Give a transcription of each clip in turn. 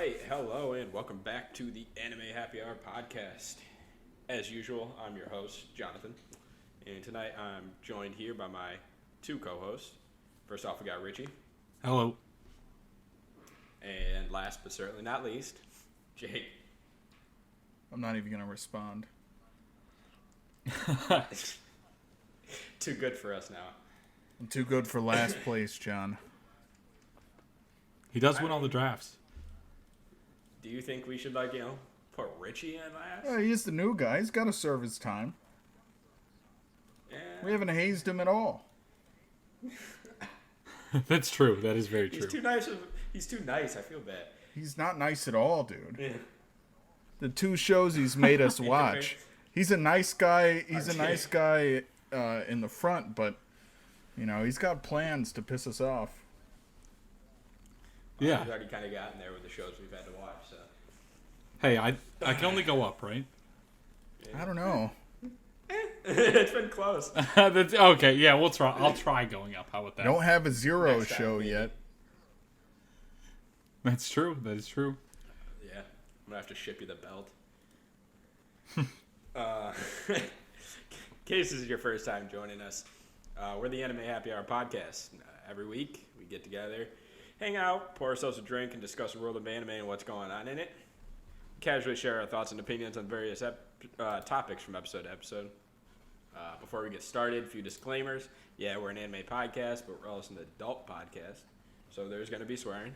right, hello, and welcome back to the Anime Happy Hour podcast. As usual, I'm your host, Jonathan, and tonight I'm joined here by my two co-hosts. First off, we got Richie. Hello. And last but certainly not least, Jake. I'm not even going to respond. Too good for us now. I'm too good for last place, John. He does win all the drafts. Do you think we should, put Richie in last? Yeah, he's the new guy. He's got to serve his time. Yeah. We haven't hazed him at all. That's true. That is very true. He's too nice. I feel bad. He's not nice at all, dude. Yeah. The two shows he's made us watch. He's a nice guy. He's a nice guy in the front, but, he's got plans to piss us off. Yeah. We've already kind of gotten there with the shows we've had to watch, so. Hey, I can only go up, right? Yeah. I don't know. It's been close. That's, okay, yeah, we'll try. I'll try going up. How about that? Don't have a zero Next time, show maybe. yet. That's true. That is true. Yeah, I'm gonna have to ship you the belt. In case this is your first time joining us, we're the Anime Happy Hour podcast. Every week we get together, hang out, pour ourselves a drink, and discuss the world of anime and what's going on in it. Casually share our thoughts and opinions on various topics from episode to episode. Before we get started, a few disclaimers. Yeah, we're an anime podcast, but we're also an adult podcast, so there's going to be swearing.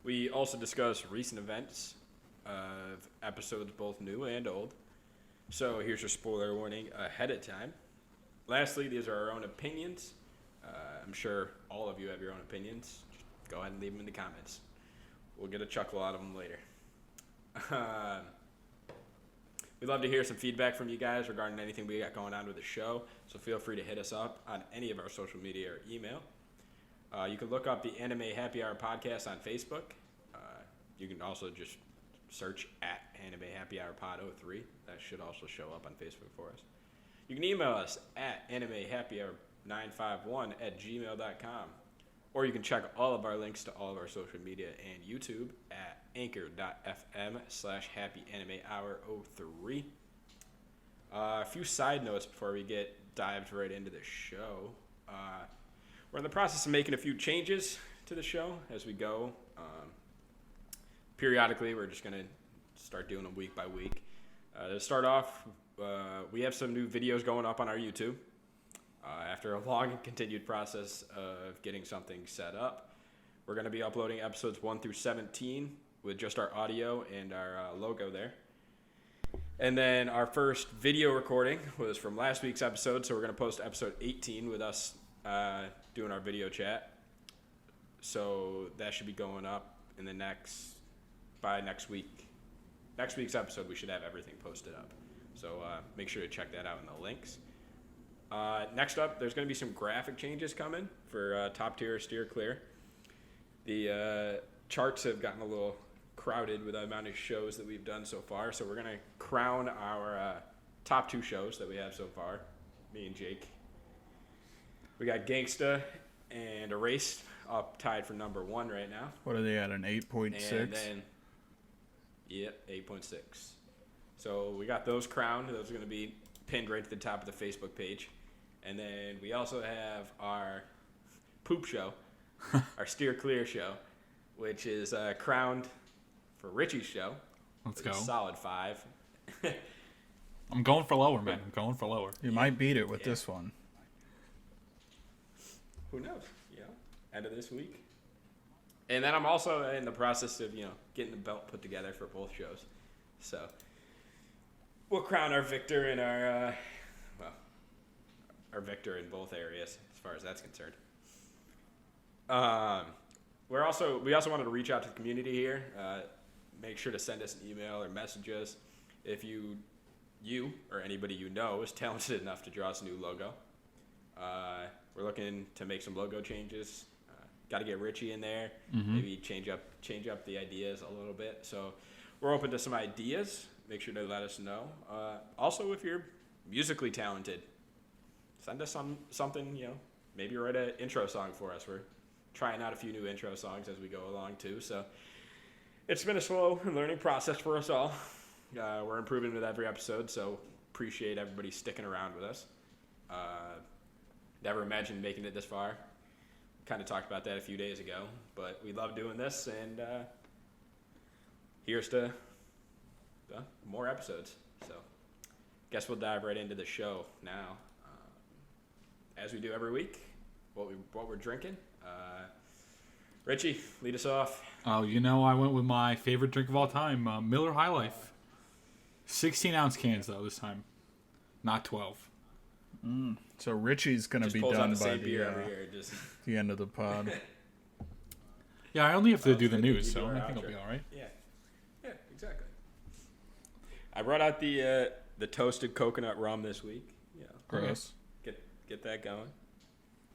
We also discuss recent events of episodes both new and old. So here's your spoiler warning ahead of time. Lastly, these are our own opinions. I'm sure all of you have your own opinions. Just go ahead and leave them in the comments. We'll get a chuckle out of them later. We'd love to hear some feedback from you guys regarding anything we got going on with the show, so feel free to hit us up on any of our social media or email. You can look up the Anime Happy Hour podcast on Facebook. You can also just search at Anime Happy Hour Pod 03. That should also show up on Facebook for us. You can email us at animehappyhour951@gmail.com. Or you can check all of our links to all of our social media and YouTube at anchor.fm/happyanimehour03. A few side notes before we get dived right into the show. We're in the process of making a few changes to the show as we go. Periodically, we're just going to start doing them week by week. To start off, we have some new videos going up on our YouTube. After a long and continued process of getting something set up, we're going to be uploading episodes 1 through 17 with just our audio and our logo there. And then our first video recording was from last week's episode, so we're going to post episode 18 with us doing our video chat. So that should be going up in by next week. Next week's episode, we should have everything posted up. So make sure to check that out in the links. Next up, there's going to be some graphic changes coming for Top Tier Steer Clear. The charts have gotten a little crowded with the amount of shows that we've done so far, so we're going to crown our top 2 shows that we have so far, me and Jake. We got Gangsta and Erased up tied for number 1 right now. What are they at, an 8.6? And then, 8.6. So we got those crowned. Those are going to be pinned right to the top of the Facebook page. And then we also have our poop show, our Steer Clear show, which is crowned for Richie's show. Let's go. A solid 5. I'm going for lower, man. I'm going for lower. You might beat it with this one. Who knows? End of this week. And then I'm also in the process of, getting the belt put together for both shows. So we'll crown our victor in our victor in both areas as far as that's concerned. We also wanted to reach out to the community here. Make sure to send us an email or message us if you or anybody you know is talented enough to draw us a new logo. We're looking to make some logo changes. Got to get Richie in there. Maybe change up the ideas a little bit. So we're open to some ideas. Make sure to let us know. Also, if you're musically talented, send us something. Maybe write an intro song for us. We're trying out a few new intro songs as we go along too. So it's been a slow learning process for us all. We're improving with every episode, so appreciate everybody sticking around with us. Never imagined making it this far. Kind of talked about that a few days ago, but we love doing this, and here's to more episodes. So, guess we'll dive right into the show now. As we do every week, what we're drinking. Richie, lead us off. Oh, I went with my favorite drink of all time, Miller High Life. 16-ounce cans, though, this time. Not 12. So Richie's going to be done by the end of the pod. Yeah, I only have to do the news, so I think I'll be all right. Yeah, exactly. I brought out the toasted coconut rum this week. Yeah, Gross. Get that going.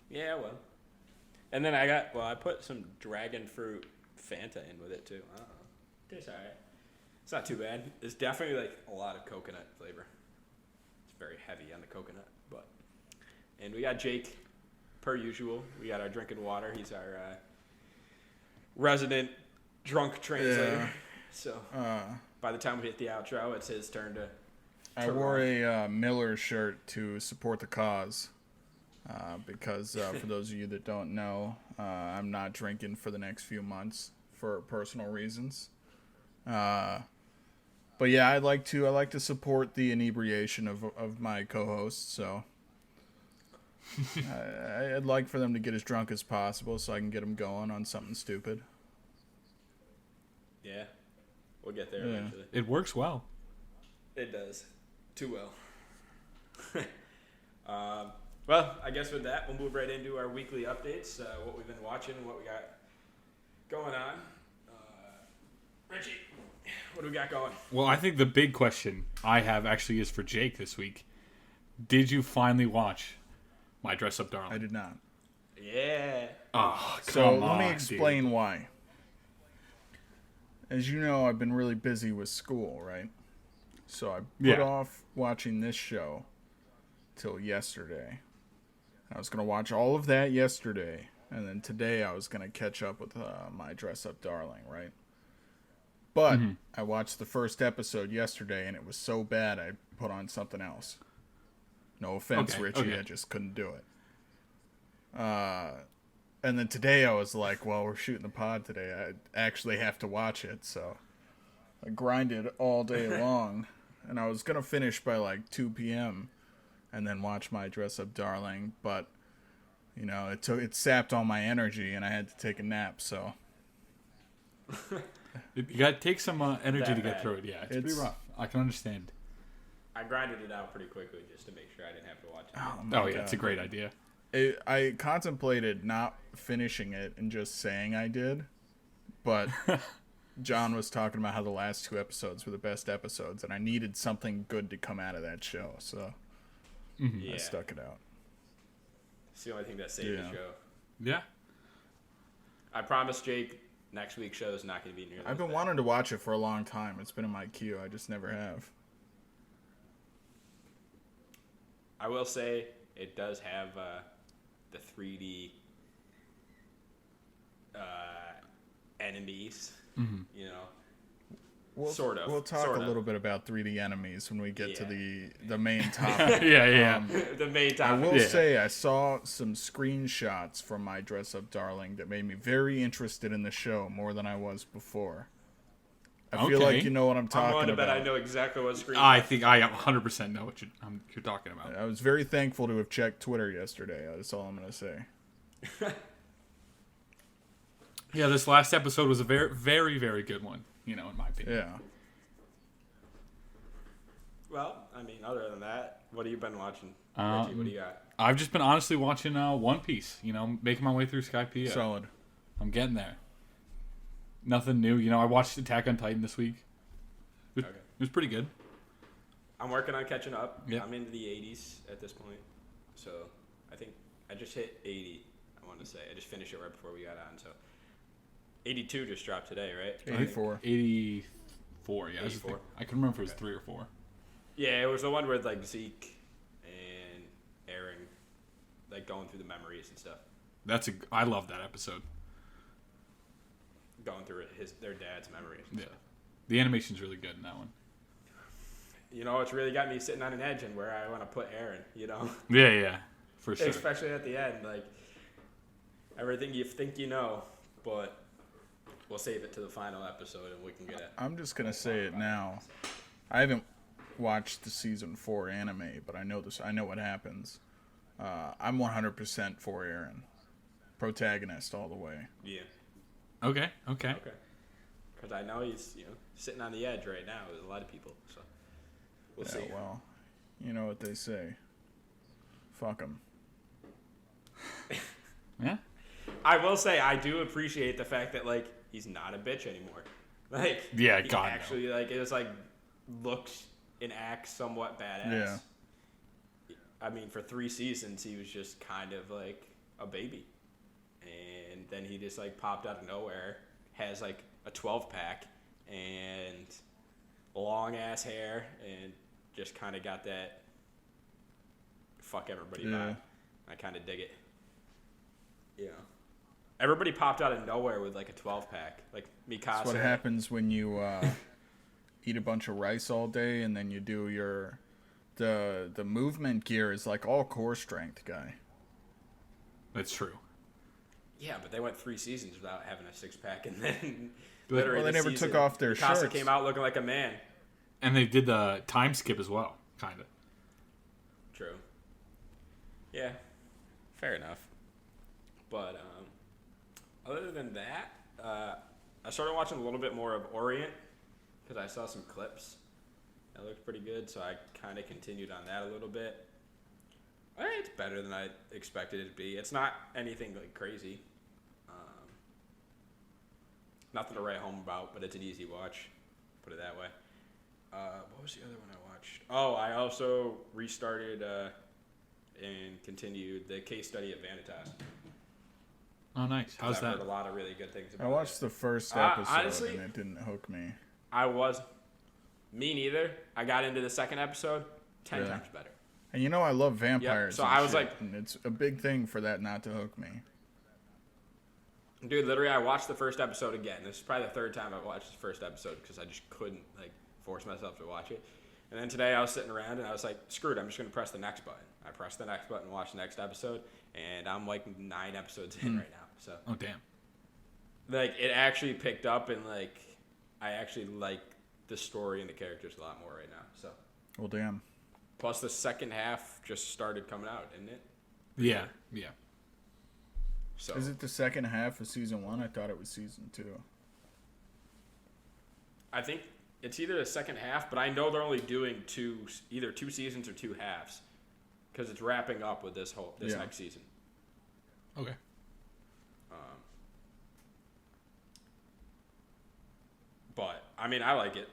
Yeah, well. And then I put some dragon fruit Fanta in with it too. Tastes alright. It's not too bad. It's definitely like a lot of coconut flavor. It's very heavy on the coconut, and we got Jake, per usual. We got our drinking water. He's our resident drunk translator. Yeah. So by the time we hit the outro, it's his turn to. I wore a Miller shirt to support the cause. Because for those of you that don't know, I'm not drinking for the next few months for personal reasons. But yeah, I like to support the inebriation of my co-hosts. So I'd like for them to get as drunk as possible, so I can get them going on something stupid. Yeah, we'll get there eventually. It works well. It does, too well. Well, I guess with that, we'll move right into our weekly updates, what we've been watching and what we got going on. Richie, what do we got going? Well, I think the big question I have actually is for Jake this week. Did you finally watch My Dress Up Darling? I did not. Yeah. Oh, So let me explain why. As you know, I've been really busy with school, right? So I put off watching this show till yesterday. I was going to watch all of that yesterday, and then today I was going to catch up with My Dress Up Darling, right? But I watched the first episode yesterday, and it was so bad I put on something else. No offense, Richie, I just couldn't do it. And then today I was like, well, we're shooting the pod today. I actually have to watch it, so I grinded all day long, and I was going to finish by like 2 p.m., and then watch My Dress Up Darling, but it sapped all my energy, and I had to take a nap. So you got to take some energy to get through it. Yeah, it's pretty rough. I can understand. I grinded it out pretty quickly just to make sure I didn't have to watch it. Oh yeah, it's a great idea. I contemplated not finishing it and just saying I did, but John was talking about how the last 2 episodes were the best episodes, and I needed something good to come out of that show, so. I stuck it out. It's the only thing that saved the show. Yeah. I promise, Jake, next week's show is not going to be nearly. I've been wanting to watch it for a long time. It's been in my queue. I just never have. I will say it does have the 3D enemies. We'll talk a little bit about 3D enemies when we get to the main topic. The main topic. I will say I saw some screenshots from My Dress Up Darling that made me very interested in the show more than I was before. I feel like you know what I'm talking about. I'm willing to bet I know exactly what screen. I think I 100% know what you're talking about. I was very thankful to have checked Twitter yesterday. That's all I'm going to say. Yeah, this last episode was a very, very, very good one, in my opinion. Yeah. Well, I mean, other than that, what have you been watching? Richie, what do you got? I've just been honestly watching One Piece, making my way through Skypiea. Solid. I'm getting there. Nothing new. I watched Attack on Titan this week. It was pretty good. I'm working on catching up. Yep. I'm into the 80s at this point. So I think I just hit 80, I want to say. I just finished it right before we got on. So 82 just dropped today, right? 84. 84, yeah. 84. I couldn't remember if it was 3 or 4. Yeah, it was the one with like Zeke and Aaron like going through the memories and stuff. I love that episode. going through their dad's memories. And stuff. The animation's really good in that one. You know, it's really got me sitting on an edge and where I want to put Aaron, you know? Yeah, for sure. Especially at the end, like, everything you think you know, but we'll save it to the final episode and we can get it. I'm just going to say it now. I haven't watched the season 4 anime, but I know this. I know what happens. I'm 100% for Aaron. Protagonist all the way. Yeah. Okay. Because I know he's, sitting on the edge right now with a lot of people, so we'll see. Well, you know what they say. Fuck him. Yeah. I will say I do appreciate the fact that, like, he's not a bitch anymore. Like, yeah, he God, actually, like, it was like looks and acts somewhat badass. Yeah. I mean, for 3 seasons, he was just kind of like a baby, and then he just like popped out of nowhere, has like a 12-pack and long ass hair, and just kind of got that fuck everybody vibe. I kind of dig it. Yeah. Everybody popped out of nowhere with like a 12-pack, like Mikasa. That's what happens when you eat a bunch of rice all day and then you do your the movement gear is like all core strength, guy. That's true. Yeah, but they went 3 seasons without having a 6-pack, and then Well, they never took off their Mikasa shirts. came out looking like a man. And they did the time skip as well, kind of. True. Yeah, fair enough. But other than that, I started watching a little bit more of Orient because I saw some clips that looked pretty good, so I kind of continued on that a little bit. It's better than I expected it to be. It's not anything like crazy. Nothing to write home about, but it's an easy watch. Put it that way. What was the other one I watched? Oh, I also restarted and continued the case study of Vanitas. Oh, nice. How's I've that? heard a lot of really good things about I it. watched the first episode honestly, and it didn't hook me. Me neither. I got into the second episode, 10 times better. And you know I love vampires. So and I was shit, like, and it's a big thing for that not to hook me. Dude, literally, I watched the first episode again. This is probably the 3rd time I've watched the first episode because I just couldn't like force myself to watch it. And then today I was sitting around and I was like, screw it, I'm just going to press the next button. I pressed the next button and watched the next episode, and I'm like 9 episodes in right now. So, Oh, damn. like, it actually picked up, and like, I actually like the story and the characters a lot more right now. So, Well, damn. plus the second half just started coming out, didn't it? Yeah. So Is it the second half of season 1? I thought it was season 2. I think it's either the second half, but I know they're only doing either 2 seasons or 2 halves, because it's wrapping up with this next season. Okay. But I mean, I like it.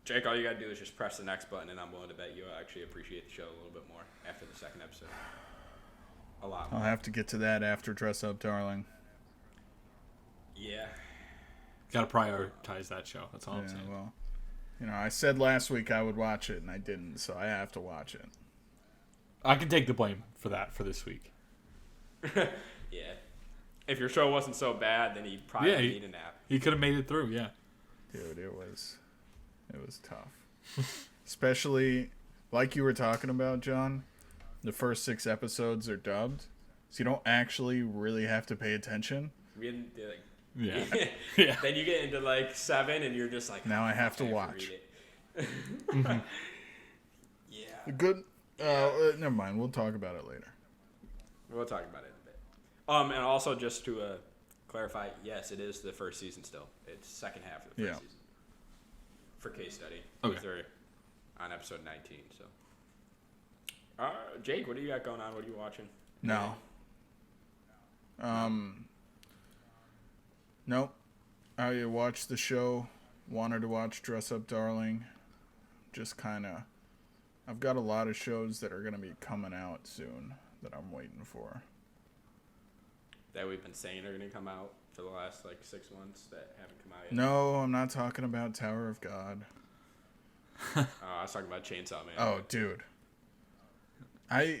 Jake, all you gotta do is just press the next button, and I'm willing to bet you'll actually appreciate the show a little bit more after the second episode. A lot more. I'll have to get to that after Dress Up Darling. Yeah. Got to prioritize that show. That's all I'm saying. Well, I said last week I would watch it, and I didn't, so I have to watch it. I can take the blame for that for this week. Yeah. If your show wasn't so bad, then he'd probably need a nap. He could have made it through, yeah. Dude, it was tough. Especially, like you were talking about, John, the first 6 episodes are dubbed, so you don't actually really have to pay attention. We didn't do like. Yeah. Yeah. Then you get into like 7, and you're just like. Now I have to watch. Read it. Yeah. Good. Never mind. We'll talk about it later. We'll talk about it in a bit. And also just to clarify, yes, it is the first season still. It's second half of the first season. For case study. Okay. They're on episode 19, so. Jake, what do you got going on? What are you watching? No. Nope. I watched the show. Wanted to watch Dress Up Darling. Just kind of. I've got a lot of shows that are going to be coming out soon that I'm waiting for. That we've been saying are going to come out for the last like 6 months that haven't come out yet. No, I'm not talking about Tower of God. I was talking about Chainsaw Man. Oh, dude. I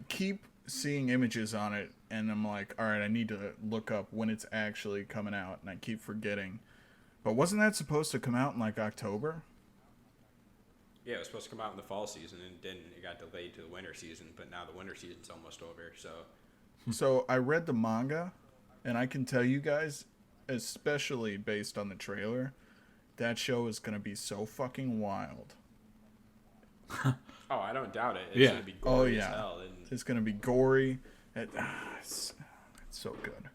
keep seeing images on it, and I'm like, all right, I need to look up when it's actually coming out, and I keep forgetting. But wasn't that supposed to come out in like October? Yeah, it was supposed to come out in the fall season, and then it got delayed to the winter season. But now the winter season's almost over, so. So I read the manga, and I can tell you guys, especially based on the trailer, that show is gonna be so fucking wild. Oh, I don't doubt it. It's Yeah. gonna be gory yeah. as hell, and It's gonna be gory. It's so good.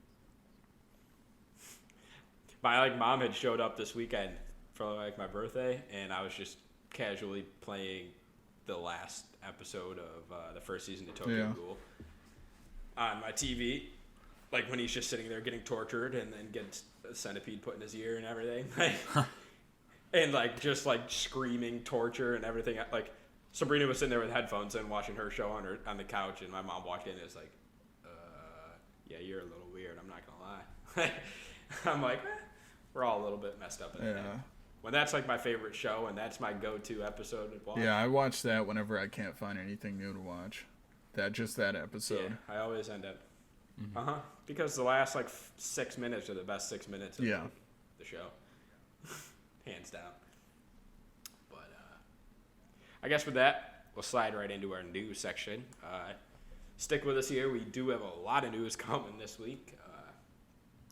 my mom had showed up this weekend for like my birthday, and I was just casually playing the last episode of the first season of Tokyo Ghoul on my TV, like when he's just sitting there getting tortured and then gets a centipede put in his ear and everything, and like just like screaming torture and everything. Like Sabrina was sitting there with headphones and watching her show on the couch, and my mom walked in and was like, "Yeah, you're a little weird. I'm not gonna lie." I'm like, we're all a little bit messed up in that. When that's like my favorite show and that's my go-to episode to watch. Yeah, I watch that whenever I can't find anything new to watch. That episode. Yeah, I always end up. Because the last like 6 minutes are the best 6 minutes of the show, hands down. But I guess with that, we'll slide right into our news section. Stick with us here. We do have a lot of news coming this week.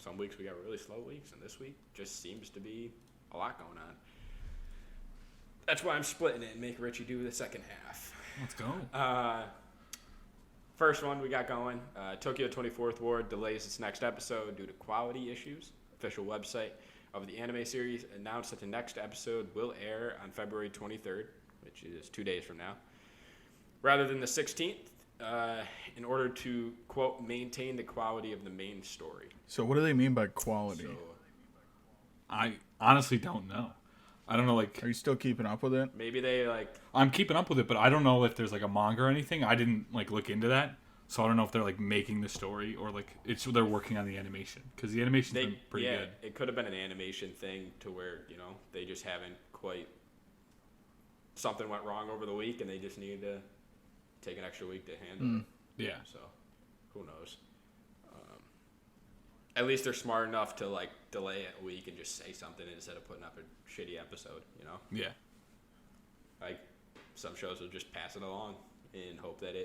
Some weeks we got really slow weeks, and this week just seems to be a lot going on. That's why I'm splitting it and make Richie do the second half. Let's go. First one we got going. Tokyo 24th Ward delays its next episode due to quality issues. Official website of the anime series announced that the next episode will air on February 23rd, which is 2 days from now, rather than the 16th, in order to, quote, maintain the quality of the main story. So what do they mean by quality? So, I honestly don't know. I don't know, like... Are you still keeping up with it? maybe they, like... I'm keeping up with it, but I don't know if there's, like, a manga or anything. I didn't, like, look into that. So I don't know if they're, like, making the story or, like, they're working on the animation. Because the animation's been pretty good. It could have been an animation thing to where, you know, they just haven't quite... Something went wrong over the week, and they just needed to take an extra week to handle it. Yeah. So, who knows? At least they're smart enough to, like, delay it a week and just say something instead of putting up a shitty episode, you know? Yeah. Like, some shows will just pass it along and hope that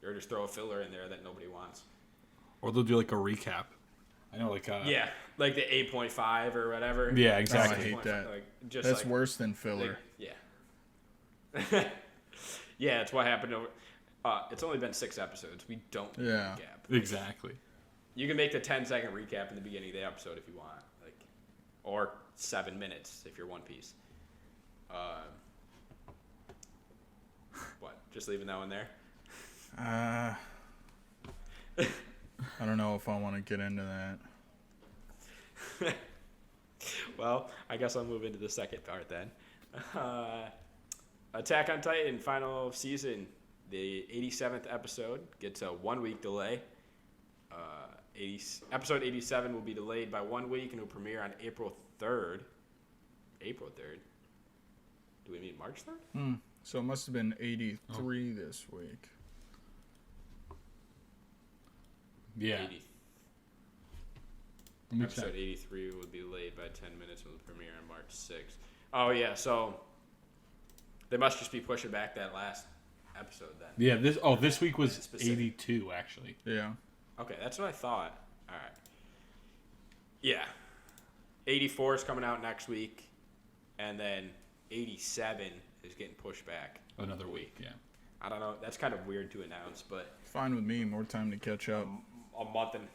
or just throw a filler in there that nobody wants. Or they'll do, like, a recap. I know, like... yeah, like the 8.5 or whatever. Yeah, exactly. Oh, I hate that. Like, That's worse than filler. Yeah. Yeah, it's what happened over... it's only been 6 episodes. We don't need a recap. Exactly. You can make the 10-second recap in the beginning of the episode if you want. Or 7 minutes if you're One Piece. What? Just leaving that one there? I don't know if I want to get into that. Well, I guess I'll move into the second part then. Attack on Titan final season. The 87th episode gets a 1 week delay. Episode 87 will be delayed by 1 week and will premiere on April 3rd. April 3rd? Do we mean March 3rd? So it must have been 83 this week. Yeah. 80. Episode 83 will be delayed by 10 minutes and will premiere on March 6th. Oh, yeah, so they must just be pushing back that last episode then. Yeah, this week was 82, actually. Yeah. Okay, that's what I thought. All right. Yeah. 84 is coming out next week, and then 87 is getting pushed back Another week, yeah. I don't know. That's kind of weird to announce, but Fine with me. More time to catch up. a month and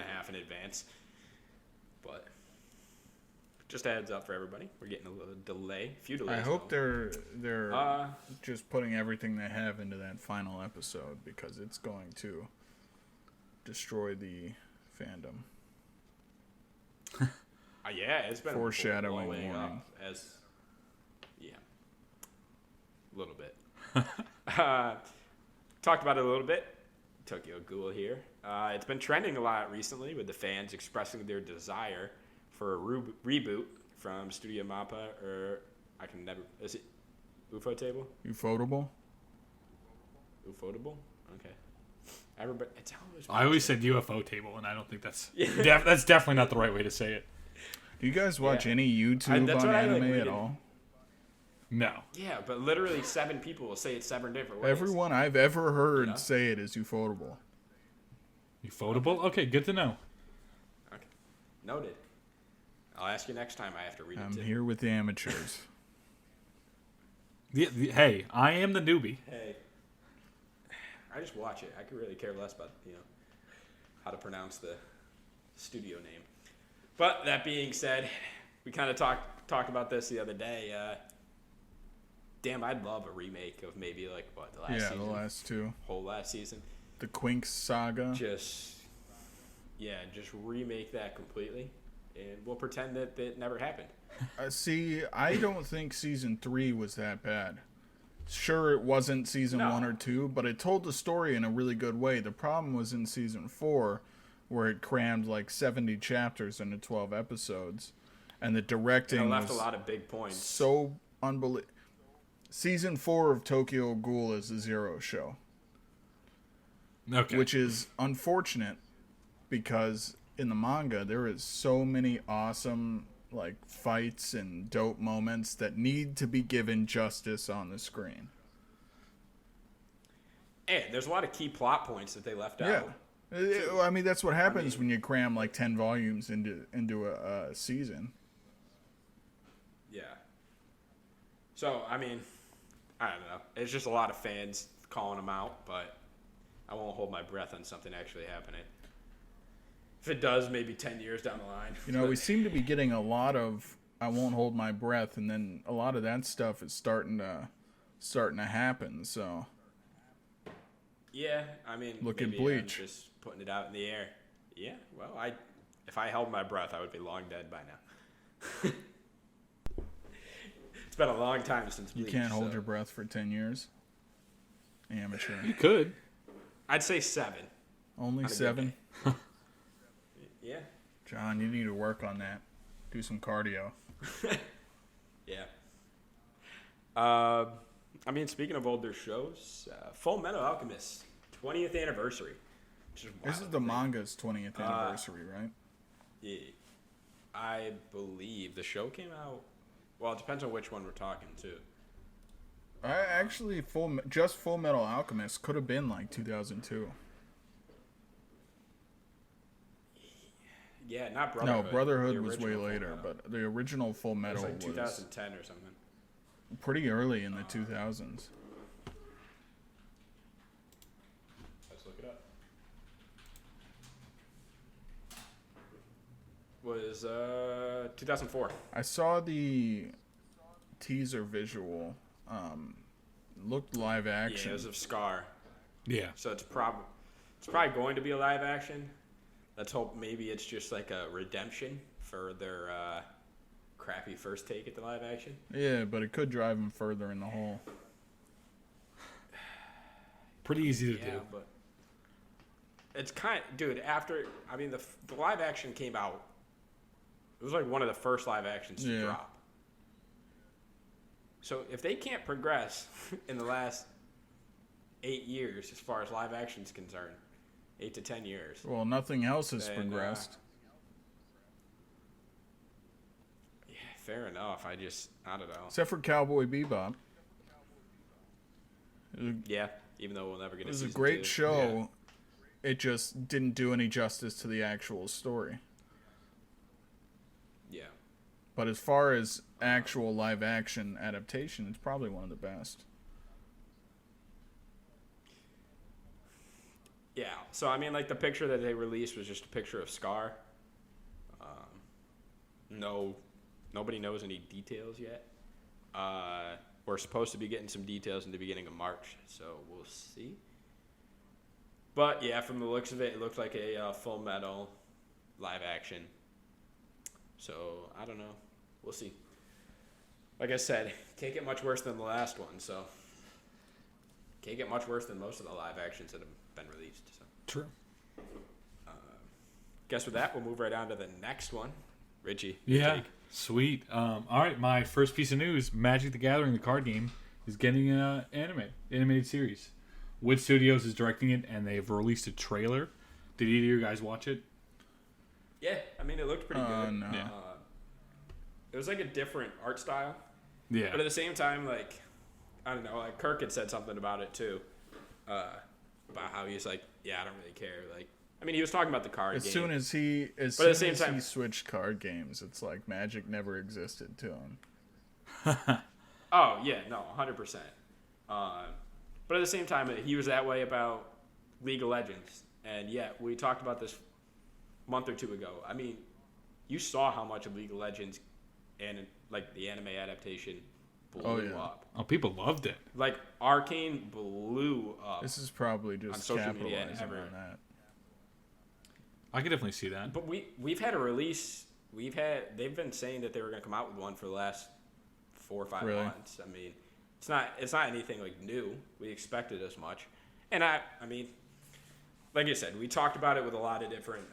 a half in advance. But just a heads up for everybody. We're getting a little delay. A few delays. I hope though. they're just putting everything they have into that final episode because it's going to destroy the fandom. Yeah, it's been Foreshadowing blowing warning. up as a little bit. Talked about it a little bit. Tokyo Ghoul here. It's been trending a lot recently with the fans expressing their desire for a reboot from Studio Mappa, or is it Ufotable? Ufotable? Ufotable? Okay. Everybody, it's always. I always said UFO table, and I don't think that's that's definitely not the right way to say it. Do you guys watch any YouTube on anime at all? No. Yeah, but literally 7 people will say it 7 different ways. Everyone I've ever heard say it is ufotable. Ufotable? Okay, good to know. Okay. Noted. I'll ask you next time I have to read it I'm too. here with the amateurs. Hey, I am the newbie. Hey. I just watch it. I could really care less about, how to pronounce the studio name. But that being said, we kind of talked about this the other day. Damn, I'd love a remake of maybe the last season. Yeah, the last 2. Whole last season. The Quinks saga. Just remake that completely, and we'll pretend that it never happened. See, I don't think season 3 was that bad. Sure, it wasn't season 1 or 2, but it told the story in a really good way. The problem was in season 4, where it crammed 70 chapters into 12 episodes, and the directing and left a lot of big points. So unbelievable. Season 4 of Tokyo Ghoul is a Zero show. Okay. Which is unfortunate because in the manga there is so many awesome fights and dope moments that need to be given justice on the screen. Hey, there's a lot of key plot points that they left out. I mean, that's what happens when you cram 10 volumes into a season. Yeah. So, I mean, I don't know. It's just a lot of fans calling them out, but I won't hold my breath on something actually happening. If it does, maybe 10 years down the line. We seem to be getting a lot of I won't hold my breath, and then a lot of that stuff is starting to happen, so. Yeah, I mean, look at maybe Bleach. I'm just putting it out in the air. Yeah, well, if I held my breath, I would be long dead by now. It's been a long time since Bleach. You can't hold your breath for 10 years? Amateur. You could. I'd say 7. Only 7? Yeah. John, you need to work on that. Do some cardio. Yeah. I mean, speaking of older shows, Full Metal Alchemist 20th anniversary. Which is wild, this is the manga's 20th anniversary, right? Yeah. I believe the show came out. Well, it depends on which one we're talking too. Actually, Full Metal Alchemist could have been 2002. Yeah, not Brotherhood. No, Brotherhood was way later, but the original Full Metal was 2010 or something. Pretty early in the 2000s. Let's look it up. Was 2004. I saw the teaser visual. Looked live action. Yeah, it was of Scar. Yeah. So it's probably going to be a live action. Let's hope maybe it's just like a redemption for their crappy first take at the live action. Yeah, but it could drive them further in the hole. Pretty easy to do. But it's dude, the live action came out. It was one of the first live actions to drop. So if they can't progress in the last 8 years as far as live action's concerned, 8 to 10 years. Well, nothing else has progressed. Yeah, fair enough. I don't know. Except for Cowboy Bebop. Yeah, even though we'll never get a season 2. It was a great show. Yeah. It just didn't do any justice to the actual story. Yeah. But as far as actual live action adaptation, it's probably one of the best. Yeah, so I mean, the picture that they released was just a picture of Scar. Nobody knows any details yet. We're supposed to be getting some details in the beginning of March, so we'll see. But yeah, from the looks of it, it looked like a Full Metal live action. So I don't know. We'll see. Like I said, can't get much worse than the last one, so can't get much worse than most of the live actions that have been released. So. True. Guess with that, we'll move right on to the next one. Richie. Yeah. Sweet. All right, my first piece of news: Magic the Gathering, the card game, is getting an animated series. Wood Studios is directing it, and they've released a trailer. Did either of you guys watch it? Yeah, I mean, it looked pretty good. No. Yeah. It was like a different art style, Yeah. but at the same time, like, I don't know, like Kirk had said something about it too, about how he's like, yeah, I don't really care. Like, I mean, he was talking about the card As game. soon as he switched card games, it's like Magic never existed to him. Oh yeah, no, 100%. But at the same time, he was that way about League of Legends, and yeah, we talked about this a month or two ago. I mean, you saw how much of League of Legends and like the anime adaptation blew up. Oh, people loved it. Like Arcane blew up. This is probably just on social media and capitalizing everywhere. on that. I could definitely see that. But we've had a release. They've been saying that they were going to come out with one for the last 4 or 5 months. I mean, it's not anything like new. We expected as much, and I mean, like I said, we talked about it with a lot of different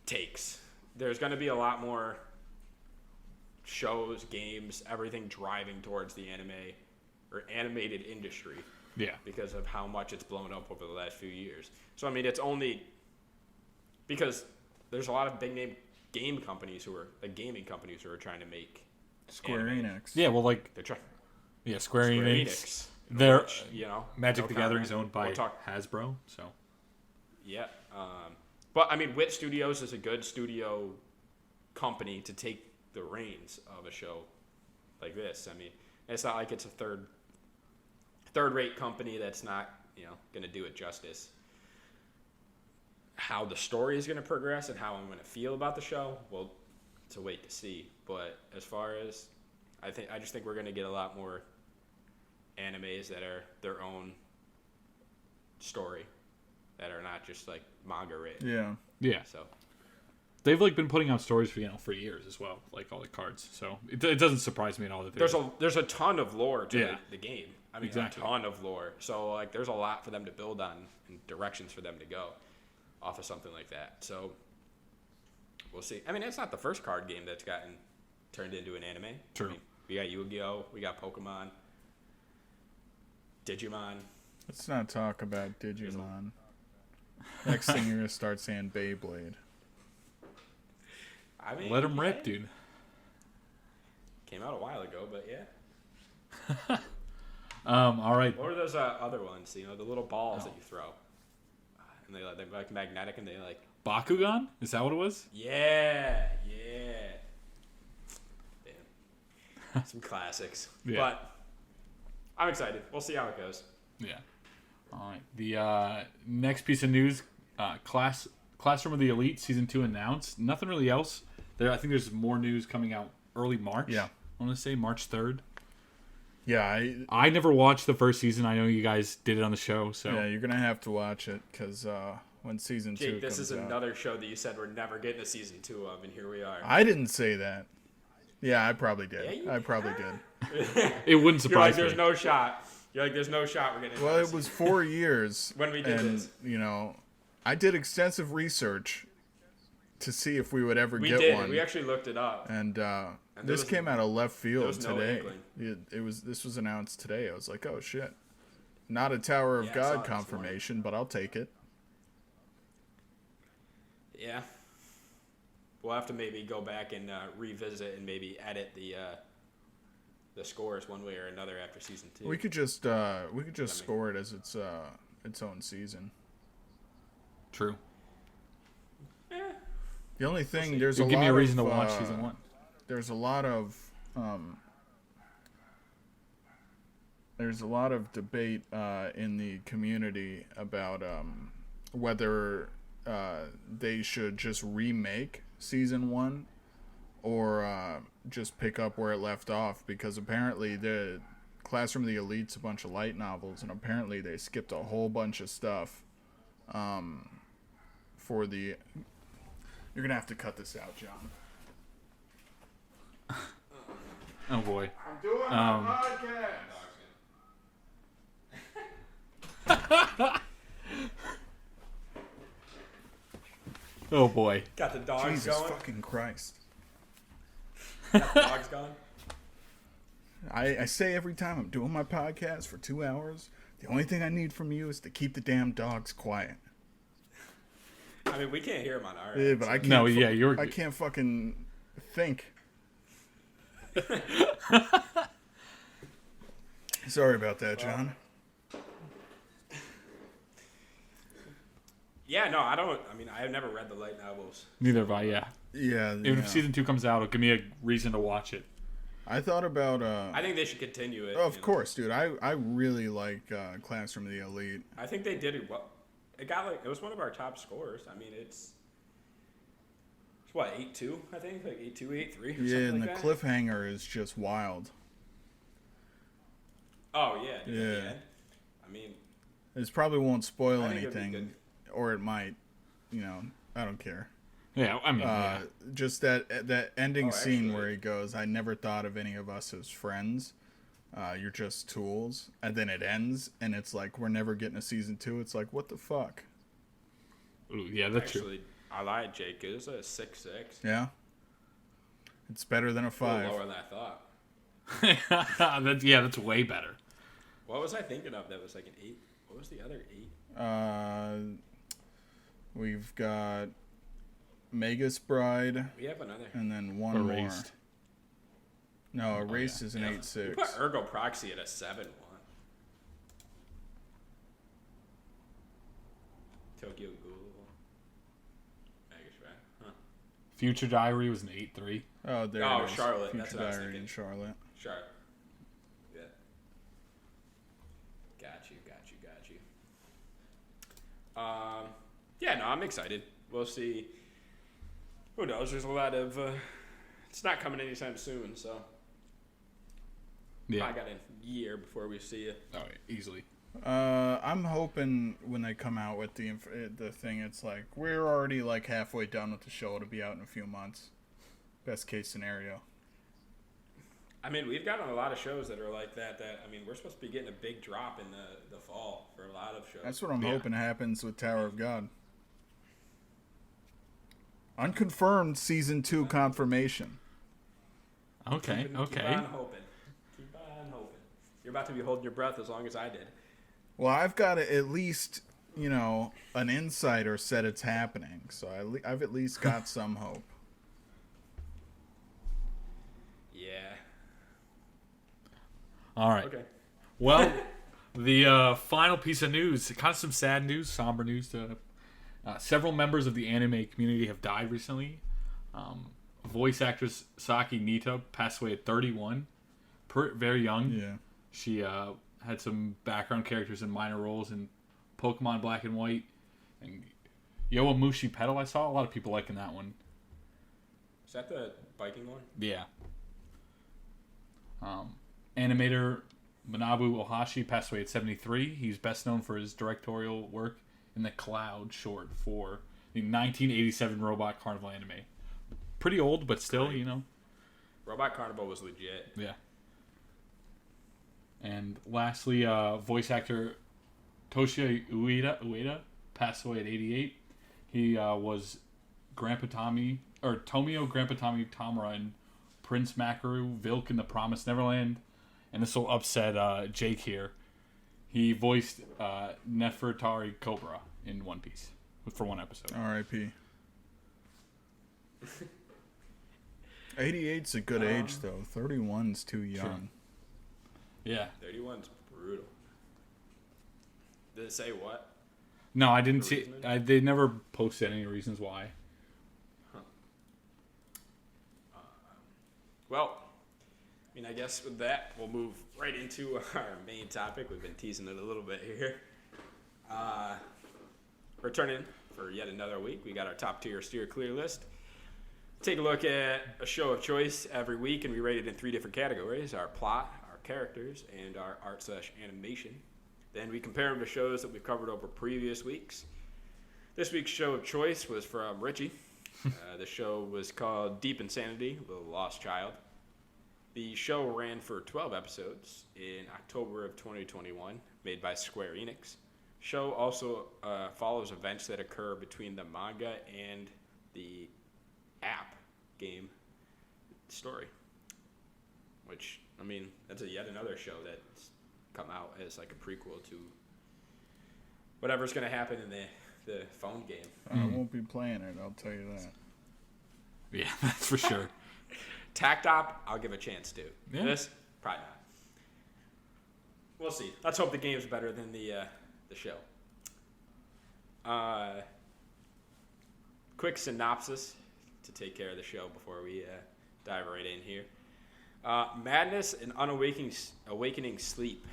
takes. There's going to be a lot more shows, games, everything driving towards the anime or animated industry. Yeah. Because of how much it's blown up over the last few years. So I mean, it's only because there's a lot of big name gaming companies who are trying to make Square anime. Enix. Yeah, well, like, They're trying. yeah, Square Enix. They're, They're, you know, Magic no the Gathering is comment. owned by Hasbro, so. Yeah. But I mean, Wit Studios is a good studio company to take the reins of a show like this. I mean, it's not like it's a third-rate company that's not, going to do it justice. How the story is going to progress and how I'm going to feel about the show, well, it's a wait to see. But as far as I just think we're going to get a lot more animes that are their own story, that are not just like manga written. Yeah. Yeah. So They've like been putting out stories for years as well, like all the cards. So it doesn't surprise me at all that there's a ton of lore to the game. I mean, exactly. A ton of lore. So like, there's a lot for them to build on and directions for them to go off of something like that. So we'll see. I mean, it's not the first card game that's gotten turned into an anime. True. I mean, we got Yu-Gi-Oh, we got Pokemon, Digimon. Let's not talk about Digimon. Next thing you're gonna start saying Beyblade. I mean, let them rip, dude. Came out a while ago, but yeah. All right. What were those other ones? The little balls that you throw, and they're like magnetic, and they like. Bakugan? Is that what it was? Yeah. Damn. Some classics. Yeah. But I'm excited. We'll see how it goes. Yeah. All right. The next piece of news: Classroom of the Elite season 2 announced. Nothing really else. I think there's more news coming out early March. Yeah. I want to say March 3rd. Yeah, I never watched the first season. I know you guys did it on the show, so yeah, you're gonna have to watch it because when season 2 Jake, this comes is out. another show that you said we're never getting a season 2 of, and here we are. I didn't say that. Yeah, I probably did. Yeah, you I probably did. it wouldn't You're like, surprise me. there's no shot. You're like, there's no shot we're getting. Well, it was 4 years when we did and, this. I did extensive research to see if we would ever We get did. one. We actually looked it up. And was this came out of left field was no today. inkling. This was announced today. I was like, oh shit, not a Tower of Yeah, I saw God it this confirmation, but I'll take it. Yeah. We'll have to maybe go back and revisit and maybe edit the scores one way or another after season 2. We could just score it as its own season. True. The only thing see. there's It'll a give lot me a reason of, to watch season 1. There's a lot of debate in the community about whether they should just remake season 1 or just pick up where it left off, because apparently the Classroom of the Elite's a bunch of light novels, and apparently they skipped a whole bunch of stuff for the... You're going to have to cut this out, John. Oh boy. I'm doing my podcast. Oh boy. Got the dogs Jesus going. fucking Christ. Got the dogs going. I say every time I'm doing my podcast for 2 hours, the only thing I need from you is to keep the damn dogs quiet. I mean, we can't hear them on our Yeah, end, but so- I can't. No, yeah, you're. I can't fucking think. Sorry about that, John. Yeah, no, I don't. I mean, I have never read the light novels. Neither have I. Yeah. Yeah. If season 2 comes out, it'll give me a reason to watch it. I thought about. I think they should continue it. Of course, dude. I really like Classroom of the Elite. I think they did it well. It was one of our top scores. I mean, it's what 8-2, I think, like 8-2, 8-3. Yeah, and like the that. cliffhanger is just wild. Oh yeah, dude, at the Yeah. end. I mean, It probably won't spoil I think it'd be anything, or it might. You know, I don't care. Yeah, I mean, yeah. Just that ending scene actually- where he goes, "I never thought of any of us as friends. You're just tools," and then it ends, and it's like we're never getting a season 2. It's like, what the fuck? Ooh, yeah, that's true. actually, I lied, Jake. It was a 6-6. Yeah, it's better than a A little 5. lower than I thought. That's way better. What was I thinking of? That was like an 8. What was the other 8? We've got Magus Bride, We have another. and then one Erased. more. No, Erased is an Yeah. 8-6. We put Ergo Proxy at a 7-1. Tokyo Ghoul. Magus Bride. Huh. Future Diary was an 8-3. Oh, there Oh, it is. Charlotte, Future that's what I was Diary thinking. in Charlotte. Sure. Yeah. Got you. Yeah, no, I'm excited. We'll see. Who knows? There's a lot of. It's not coming anytime soon, so Yeah. I got a year before we see it. Oh, yeah, easily. I'm hoping when they come out with the thing, it's like we're already like halfway done with the show. It'll be out in a few months. Best case scenario. I mean, we've gotten a lot of shows that are like that. I mean, we're supposed to be getting a big drop in the fall for a lot of shows. That's what I'm Yeah. hoping happens with Tower of God. Unconfirmed season 2 confirmation. Okay, Keep okay. on hoping. Keep on hoping. You're about to be holding your breath as long as I did. Well, I've got at least an insider said it's happening, so I've at least got some hope. Yeah. All right. Okay. Well, the final piece of news, kind of some sad news, somber news. Several members of the anime community have died recently. Voice actress Saki Nita passed away at 31. Very young. Yeah. She had some background characters in minor roles in Pokemon Black and White. And Yowamushi Pedal, I saw a lot of people liking that one. Is that the biking one? Yeah. Animator Manabu Ohashi passed away at 73. He's best known for his directorial work in The Cloud short for the 1987 Robot Carnival anime. Pretty old, but still, Robot Carnival was legit. Yeah. And lastly, voice actor Toshio Ueda passed away at 88. He was Tomio Grandpa Tommy Tamura in Prince Makaru, Vilk in The Promised Neverland, and this will upset Jake here. He voiced Nefertari Cobra in One Piece for one episode. R.I.P. 88's a good age, though. 31's too young. Yeah. 31's brutal. Did it say what? No, I didn't The see. reasoning? They never posted any reasons why. Well, I mean, I guess with that, we'll move right into our main topic. We've been teasing it a little bit here. Returning for yet another week, we got our top tier steer clear list. Take a look at a show of choice every week, and we rate it in 3 different categories: our plot, our characters, and our art/animation. Then we compare them to shows that we've covered over previous weeks. This week's show of choice was from Richie. The show was called Deep Insanity, The Lost Child. The show ran for 12 episodes in October of 2021, made by Square Enix. Show also follows events that occur between the manga and the app game story, which, I mean, that's yet another show that's come out as like a prequel to whatever's going to happen in the phone game. I won't be playing it, I'll tell you that. Yeah, that's for sure. Tactop, I'll give a chance to. Yeah. This, probably not. We'll see. Let's hope the game's better than the show. Quick synopsis to take care of the show before we dive right in here. Madness and unawakening sleep,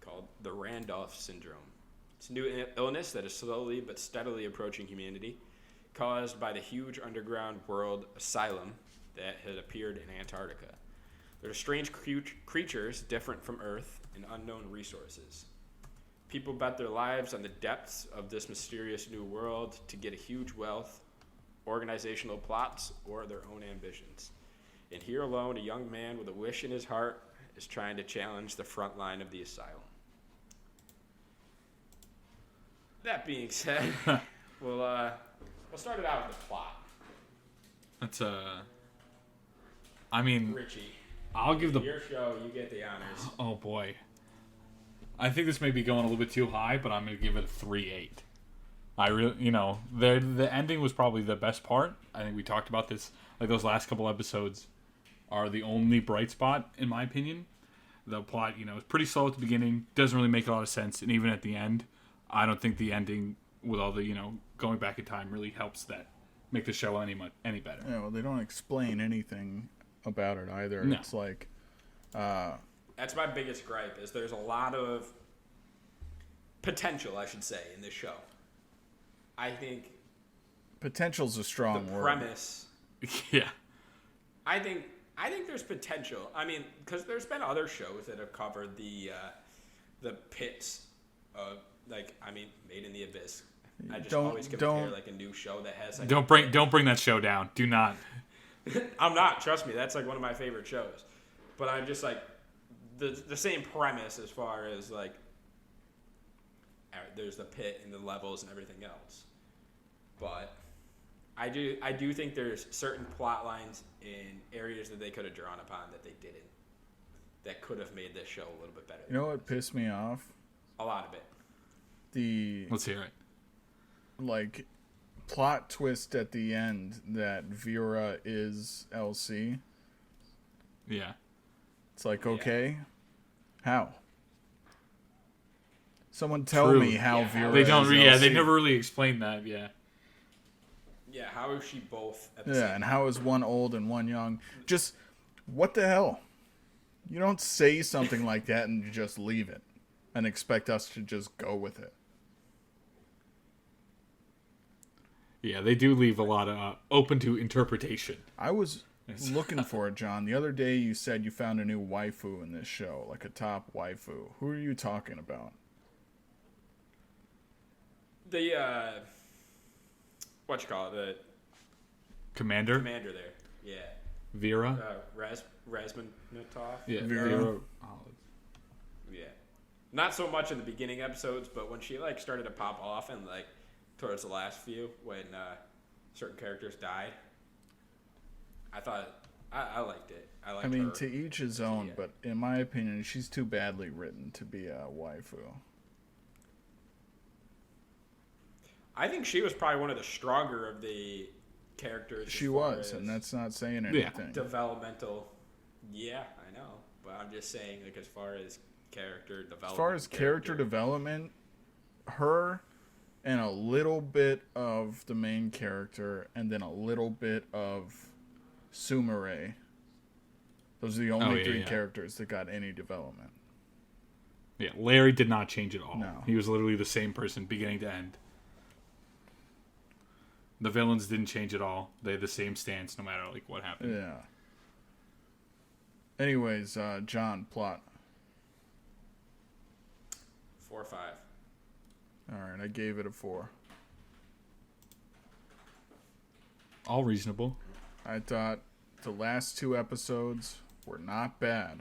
called the Randolph Syndrome. It's a new illness that is slowly but steadily approaching humanity, caused by the huge underground world asylum that had appeared in Antarctica. There are strange creatures different from Earth and unknown resources. People bet their lives on the depths of this mysterious new world to get a huge wealth, organizational plots, or their own ambitions. And here alone, a young man with a wish in his heart is trying to challenge the front line of the asylum. That being said, we'll start it out with the plot. That's I mean, Richie, I'll give the your show, you get the honors. Oh boy. I think this may be going a little bit too high, but I'm going to give it a 3.8. I really, the ending was probably the best part. I think we talked about this. Like, those last couple episodes are the only bright spot, in my opinion. The plot, is pretty slow at the beginning, doesn't really make a lot of sense, and even at the end, I don't think the ending with all the, going back in time really helps that make the show any better. Yeah, well, they don't explain anything about it either. No. It's like, That's my biggest gripe, is there's a lot of potential, I should say, in this show. I think potential's a strong the word. premise. Yeah. I think there's potential. I mean, because there's been other shows that have covered the pits of, Made in the Abyss. I just always compare like a new show that has like Don't bring that show down. Do not. I'm not. Trust me, that's like one of my favorite shows. But I'm just like the same premise as far as like there's the pit and the levels and everything else. But I do think there's certain plot lines in areas that they could have drawn upon that they didn't. That could have made this show a little bit better. You know what pissed me off? A lot of it. Let's hear it. Like, plot twist at the end that Vera is LC. Yeah. It's like, Yeah. okay, how? Someone tell True. me how Yeah, Vera They don't. is Yeah, LC. they never really explained that. Yeah. Yeah, how is she both at the Yeah, same and how is one old and one young? Just, what the hell? You don't say something like that and you just leave it and expect us to just go with it. Yeah, they do leave a lot of open to interpretation. I was looking for it, John. The other day you said you found a new waifu in this show, like a top waifu. Who are you talking about? The what you call it? The Commander commander there. Yeah. Vera. Razmanitov. Yeah, Vera. Yeah. Not so much in the beginning episodes, but when she like started to pop off and like towards the last few when certain characters died, I thought I liked it. I liked her. To each his own, Yeah. but in my opinion, she's too badly written to be a waifu. I think she was probably one of the stronger of the characters. as She far was, as and that's not saying anything. developmental. Yeah, I know, but I'm just saying, like, as far as character development. As far as character development, her and a little bit of the main character, and then a little bit of Sumire. Those are the only three characters that got any development. Yeah, Larry did not change at all. No. He was literally the same person beginning to end. The villains didn't change at all. They had the same stance no matter like what happened. Yeah. Anyways, John, plot. 4 or 5. Alright, I gave it a 4. All reasonable. I thought the last 2 episodes were not bad.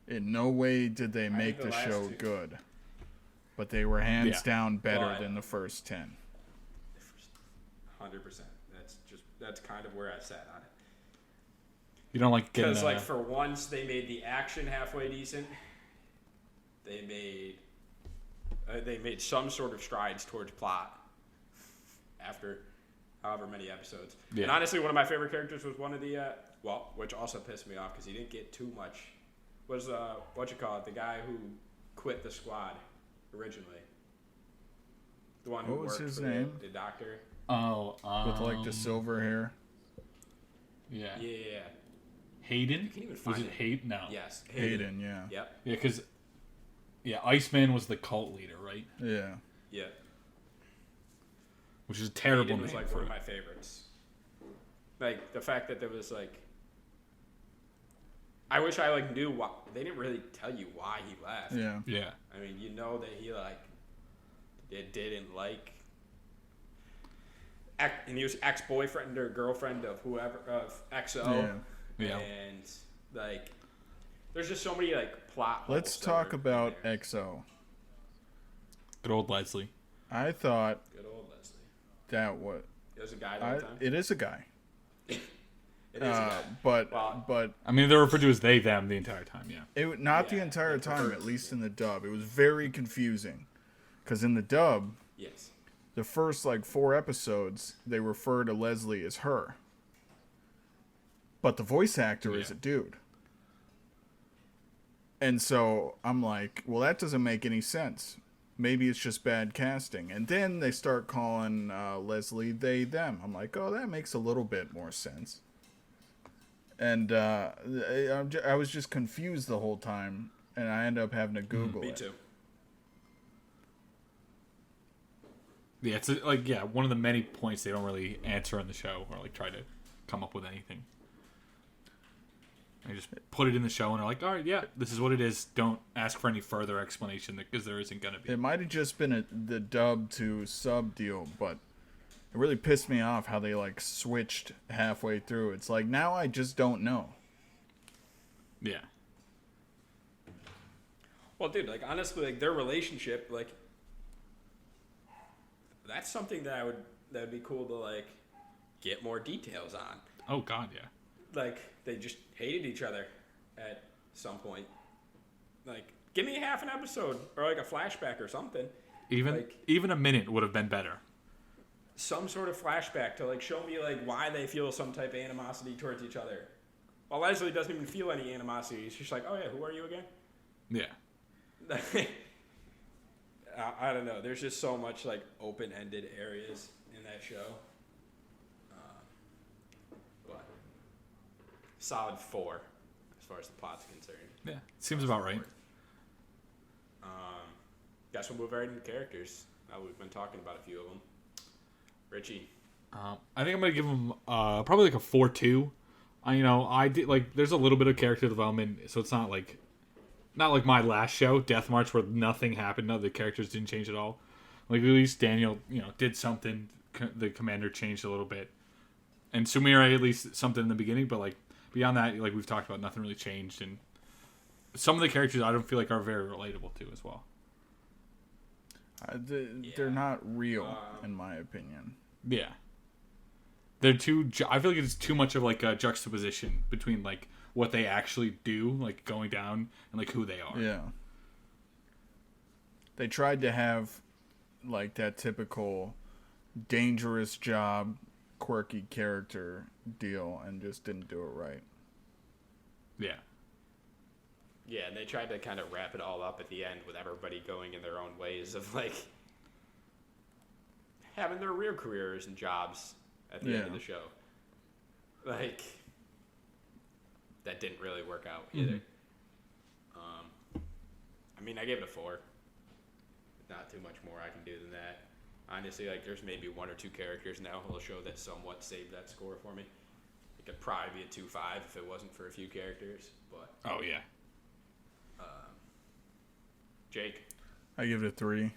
In no way did they make the the last show 2 good. But they were hands Yeah. down better But- than the first 10. 100%. That's kind of where I sat on it. You don't like getting because like for once they made the action halfway decent. They made some sort of strides towards plot after however many episodes. Yeah. And honestly, one of my favorite characters was one of the which also pissed me off because he didn't get too much. Was the guy who quit the squad originally? The one who What was worked his for name? The doctor. With like the silver hair. Yeah. Yeah. Hayden? I can't even Was find it Hayden? No. Yes. Hayden, yeah. Yep. Yeah, because Iceman was the cult leader, right? Yeah. Yeah. Which is a terrible Hayden name was like for one of it. my favorites. Like the fact that there was like, I wish I like knew why they didn't really tell you why he left. Yeah. Yeah. I mean, you know that he like didn't like, and he was ex-boyfriend or girlfriend of whoever of XO. Yeah. And like, there's just so many like plot holes. Let's that talk were in about there. XO. Good old Leslie. I thought Good old Leslie. that was. It was a guy the whole time. It is a guy. It is a guy. But I mean, they're referred to as they, them the entire time, yeah. it not the Yeah, entire they time, prefer- at least in the dub. It was very confusing. Because in the dub, Yes. the first like 4 episodes, they refer to Leslie as her. But the voice actor is Yeah. a dude. And so I'm like, well, that doesn't make any sense. Maybe it's just bad casting. And then they start calling Leslie they, them. I'm like, oh, that makes a little bit more sense. And I was just confused the whole time. And I ended up having to Google Me it. too. Yeah, it's one of the many points they don't really answer on the show or like try to come up with anything. They just put it in the show and are like, all right, yeah, this is what it is. Don't ask for any further explanation because there isn't going to be. It might have just been the dub to sub deal, but it really pissed me off how they like switched halfway through. It's like, now I just don't know. Yeah. Well, dude, like honestly, like their relationship, like that's something that'd be cool to like get more details on. Oh, God, yeah. Like they just hated each other at some point. Like, give me half an episode or like a flashback or something. Even a minute would have been better. Some sort of flashback to like show me like why they feel some type of animosity towards each other. Well, Leslie doesn't even feel any animosity. He's just like, oh yeah, who are you again? Yeah. I don't know. There's just so much like open-ended areas in that show. But solid 4 as far as the plot's concerned. Yeah. Seems about right. Guess we'll move right into characters. Now we've been talking about a few of them. Richie. I think I'm going to give him probably like a 4-2. I did like there's a little bit of character development, so it's not like my last show, Death March, where nothing happened. No, the characters didn't change at all. Like, at least Daniel, did something. The commander changed a little bit. And Sumire, at least something in the beginning. But, like, beyond that, like we've talked about, nothing really changed. And some of the characters I don't feel like are very relatable to as well. They're not real, in my opinion. Yeah. They're too... I feel like it's too much of, like, a juxtaposition between, like, what they actually do, like going down, and like who they are. Yeah. They tried to have like that typical dangerous job, quirky character deal and just didn't do it right. Yeah. Yeah, and they tried to kind of wrap it all up at the end with everybody going in their own ways of like having their real careers and jobs at the end of the show. Like, that didn't really work out either. I mean, I gave it a 4. Not too much more I can do than that. Honestly, like, there's maybe 1 or 2 characters now who'll show that somewhat saved that score for me. It could probably be a 2-5 if it wasn't for a few characters, but... Oh, yeah. Jake? I give it a 3.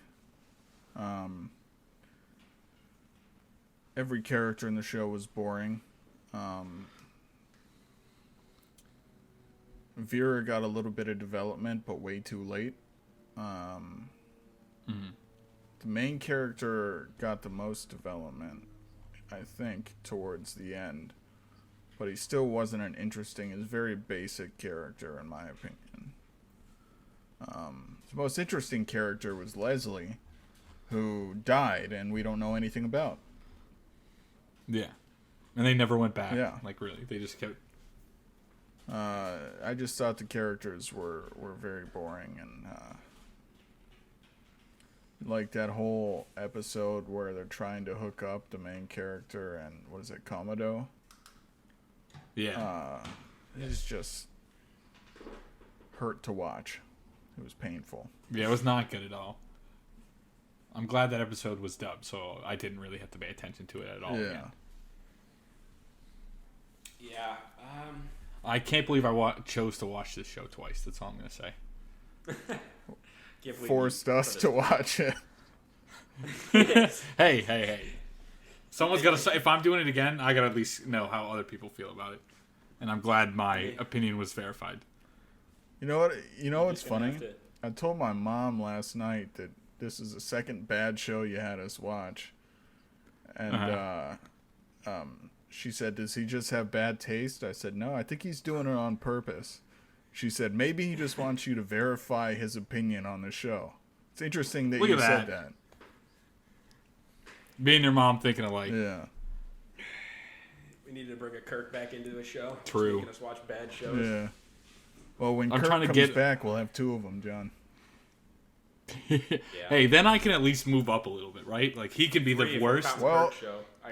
Every character in the show was boring. Vera got a little bit of development, but way too late. The main character got the most development, I think, towards the end. but he still wasn't an interesting. He's a very basic character, in my opinion. The most interesting character was Leslie, who died, and we don't know anything about. Yeah. And they never went back. Yeah. Like, really. They just kept... I just thought the characters were very boring, and like that whole episode where they're trying to hook up the main character and, what is it, Komodo? Yeah. It's just hurt to watch. It was painful. Yeah, it was not good at all. I'm glad that episode was dubbed, so I didn't really have to pay attention to it at all. Yeah. Again. Yeah. I can't believe I chose to watch this show twice. That's all I'm going to say. Forced us to watch it. Hey. Someone's got to say, if I'm doing it again, I got to at least know how other people feel about it. And I'm glad my opinion was verified. You know what? You know what's funny? I told my mom last night that this is the second bad show you had us watch. And she said, does he just have bad taste? I said, no, I think he's doing it on purpose. She said, maybe he just wants you to verify his opinion on the show. It's interesting that you said that. Me and your mom thinking alike. Yeah. We needed to bring a Kirk back into the show. True. Making us watch bad shows. Yeah. Well, when Kirk comes back, we'll have two of them, John. Hey, then I can at least move up a little bit, right? Like, he can be the worst. Well,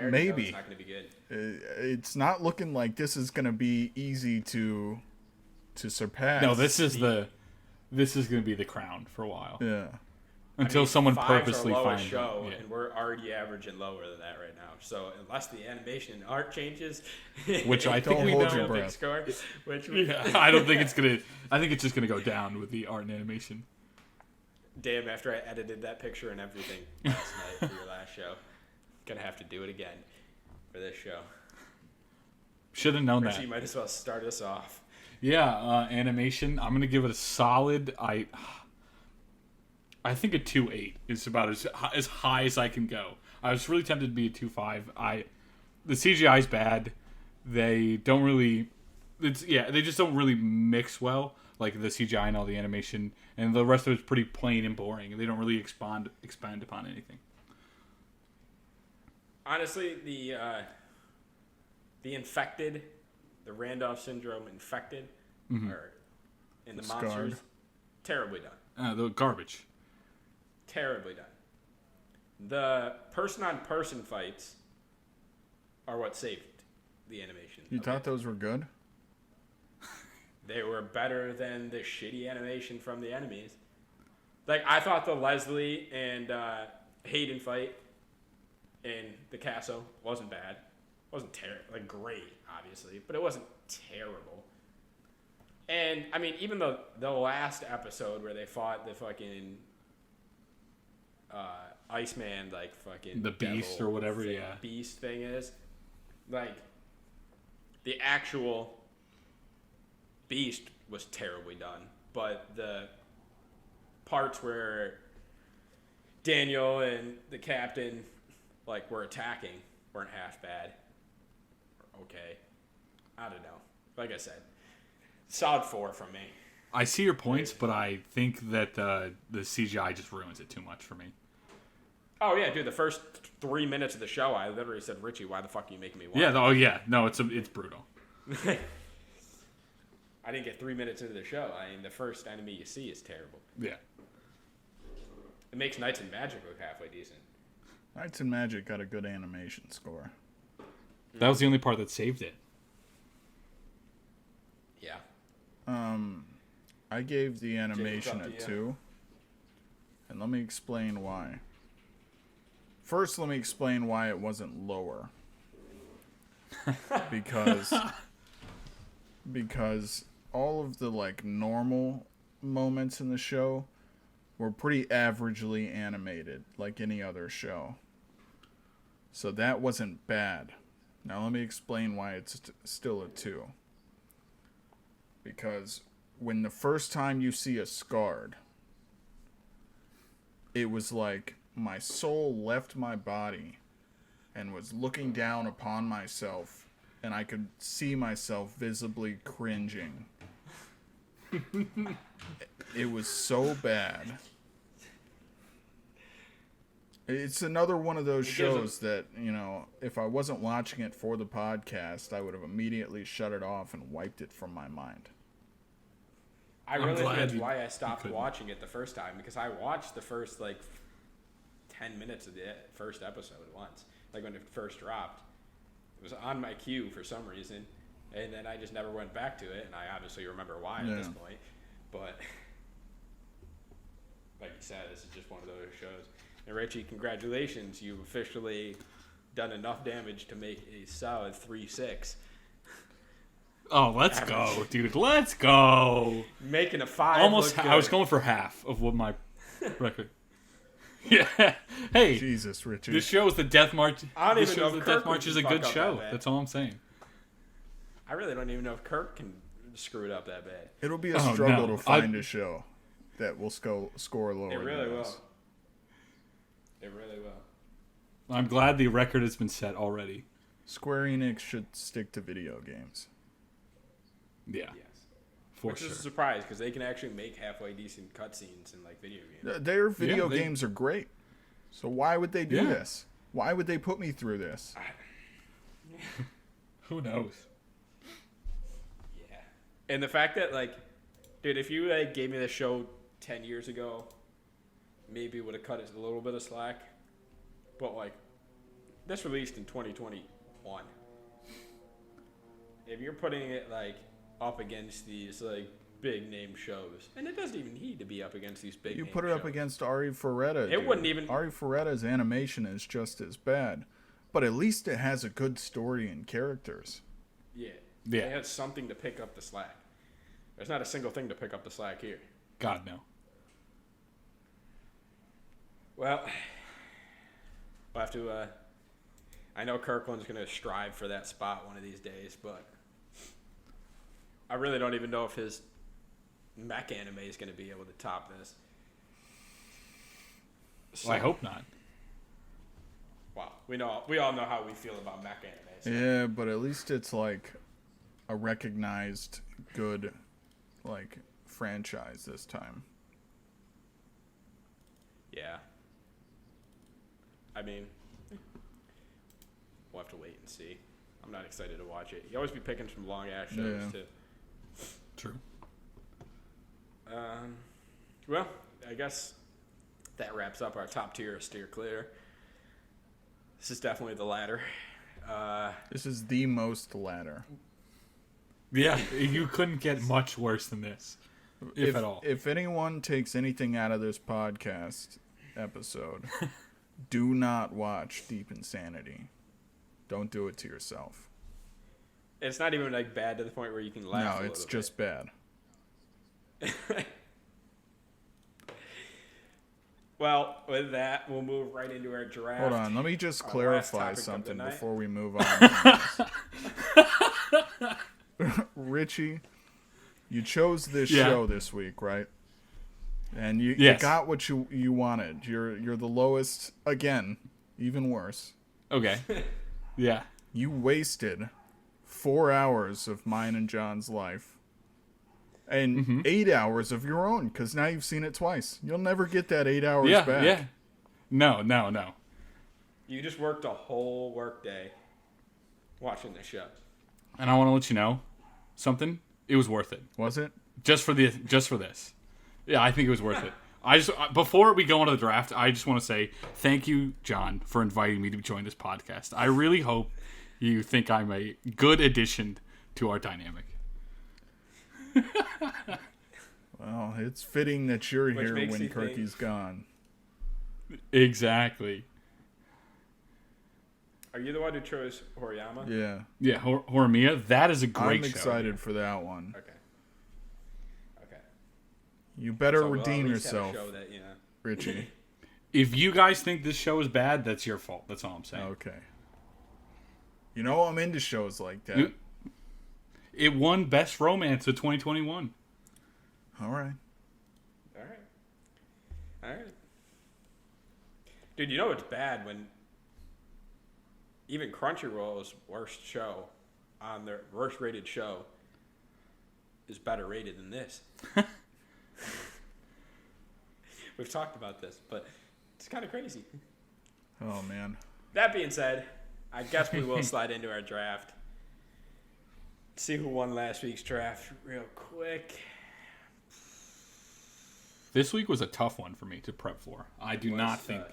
maybe. It's not going to be good. It's not looking like this is going to be easy to surpass. No, this is going to be the crown for a while. Yeah. Until someone purposely finds it. Show, and we're already averaging lower than that right now. So unless the animation and art changes, which I think we hold know, your breath. Score, I don't think it's gonna. I think it's just gonna go down with the art and animation. Damn! After I edited that picture and everything last night for your last show, gonna have to do it again for this show. Should have known Richie that. might as well start us off. Yeah, animation. I'm gonna give it a solid. I think a 2.8 is about as high as I can go. I was really tempted to be a 2.5. The CGI is bad. They don't really. They just don't really mix well. Like the CGI and all the animation, and the rest of it's pretty plain and boring. And they don't really expand upon anything. Honestly, the infected, the Randolph syndrome infected, or in the monsters, terribly done. The garbage. Terribly done. The person-on-person fights are what saved the animation. You thought those were good? They were better than the shitty animation from the enemies. Like, I thought the Leslie and Hayden fight in the castle wasn't bad. Wasn't terrible. Like, great, obviously. But it wasn't terrible. And, I mean, even the last episode where they fought the fucking... Iceman, like fucking the beast or whatever, thing, beast thing is, like, the actual beast was terribly done, but the parts where Daniel and the captain like were attacking weren't half bad. Okay, I don't know. Like I said, solid 4 from me. I see your points, but I think that the CGI just ruins it too much for me. Oh, yeah, dude, the first 3 minutes of the show, I literally said, Richie, why the fuck are you making me watch? Yeah, no, it's brutal. I didn't get 3 minutes into the show. I mean, the first enemy you see is terrible. Yeah. It makes Knights and Magic look halfway decent. Knights and Magic got a good animation score. That was the only part that saved it. Yeah. I gave the animation a 2. And let me explain why. First, let me explain why it wasn't lower. Because all of the like normal moments in the show were pretty averagely animated, like any other show. So that wasn't bad. Now let me explain why it's still a 2. Because when the first time you see a Scarred, it was like my soul left my body and was looking down upon myself and I could see myself visibly cringing. It was so bad. It's another one of those shows that, you know, if I wasn't watching it for the podcast, I would have immediately shut it off and wiped it from my mind. I really think that's why I stopped watching it the first time, because I watched the first, 10 minutes of the first episode once, when it first dropped. It was on my queue for some reason, and then I just never went back to it, and I obviously remember why at this point. But, like you said, this is just one of those shows. And Richie, congratulations. You've officially done enough damage to make a solid 3-6. Oh, let's go, dude. Let's go. Making a 5. Almost. I was going for half of what my record. Yeah. Hey. Jesus, Richie. This shows the Death March. I don't even know if the Kirk Death March is a good show. That's all I'm saying. I really don't even know if Kirk can screw it up that bad. It'll be a struggle to find a show that will score lower. It really than will. us. It really will. I'm glad the record has been set already. Square Enix should stick to video games. Yeah. Yes. Which is a surprise, because they can actually make halfway decent cutscenes in video games. Their video games are great. So why would they do this? Why would they put me through this? Who knows? Yeah. And the fact that, dude, if you gave me this show 10 years ago, maybe it would have cut it a little bit of slack. But, this released in 2021. If you're putting it, up against these, big name shows, and it doesn't even need to be up against these big name shows. You put it up against Ari Ferretta. It wouldn't even... Ari Ferretta's animation is just as bad, but at least it has a good story and characters. Yeah. It has something to pick up the slack. There's not a single thing to pick up the slack here. God, no. Well, we'll have to... I know Kirkland's going to strive for that spot one of these days, but I really don't even know if his mech anime is going to be able to top this. So, well, I hope not. Wow, we all know how we feel about mech anime. So. Yeah, but at least it's a recognized good franchise this time. Yeah. I mean, we'll have to wait and see. I'm not excited to watch it. You always be picking some long ass shows too. True. Well, I guess that wraps up our top tier steer clear. This is definitely the ladder. This is the most ladder. Yeah, you couldn't get much worse than this, if at all. If anyone takes anything out of this podcast episode, do not watch Deep Insanity. Don't do it to yourself. It's not even bad to the point where you can laugh. No, it's just bad. Well, with that, we'll move right into our draft. Hold on, let me just clarify something before we move on. Richie, you chose this show this week, right? And you got what you wanted. You're the lowest again, even worse. Okay. Yeah. You wasted 4 hours of mine and John's life. And 8 hours of your own, because now you've seen it twice. You'll never get that 8 hours back. Yeah. No. You just worked a whole work day watching this show. And I want to let you know something. It was worth it. Was it? Just for this. Yeah, I think it was worth it. Before we go into the draft, I just want to say thank you, John, for inviting me to join this podcast. I really hope you think I'm a good addition to our dynamic. Well, it's fitting that you're here when Kirky's gone. Exactly. Are you the one who chose Horiyama? Yeah. Yeah, Horimiya. That is a great show. I'm excited for that one. Okay. You better redeem yourself, that, Richie. If you guys think this show is bad, that's your fault. That's all I'm saying. Okay. You know I'm into shows like that. It won Best Romance of 2021. All right. Dude, you know it's bad when even Crunchyroll's worst show on their worst rated show is better rated than this. We've talked about this, but it's kind of crazy. Oh, man. That being said, I guess we will slide into our draft. See who won last week's draft real quick. This week was a tough one for me to prep for. I do not think.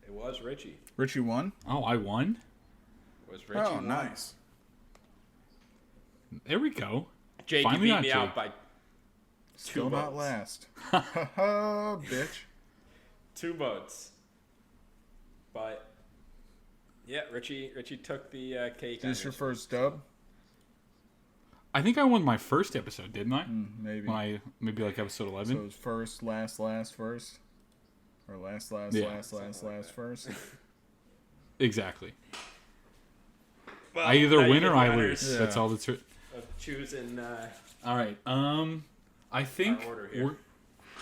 It was Richie. Richie won? Oh, I won? It was Richie. Oh, nice. There we go. Jake, Finally you beat not me Jake. out by Still two not votes. last. Ha bitch. 2 votes. But, yeah, Richie took the cake. Is this your first dub? I think I won my first episode, didn't I? Maybe. Maybe like episode 11. So it was first, last, first? Or last, Yeah. last, first? Exactly. Well, I either now you win get or the I honors lose. Yeah. That's all that's. of choosing. All right. I think Our order here.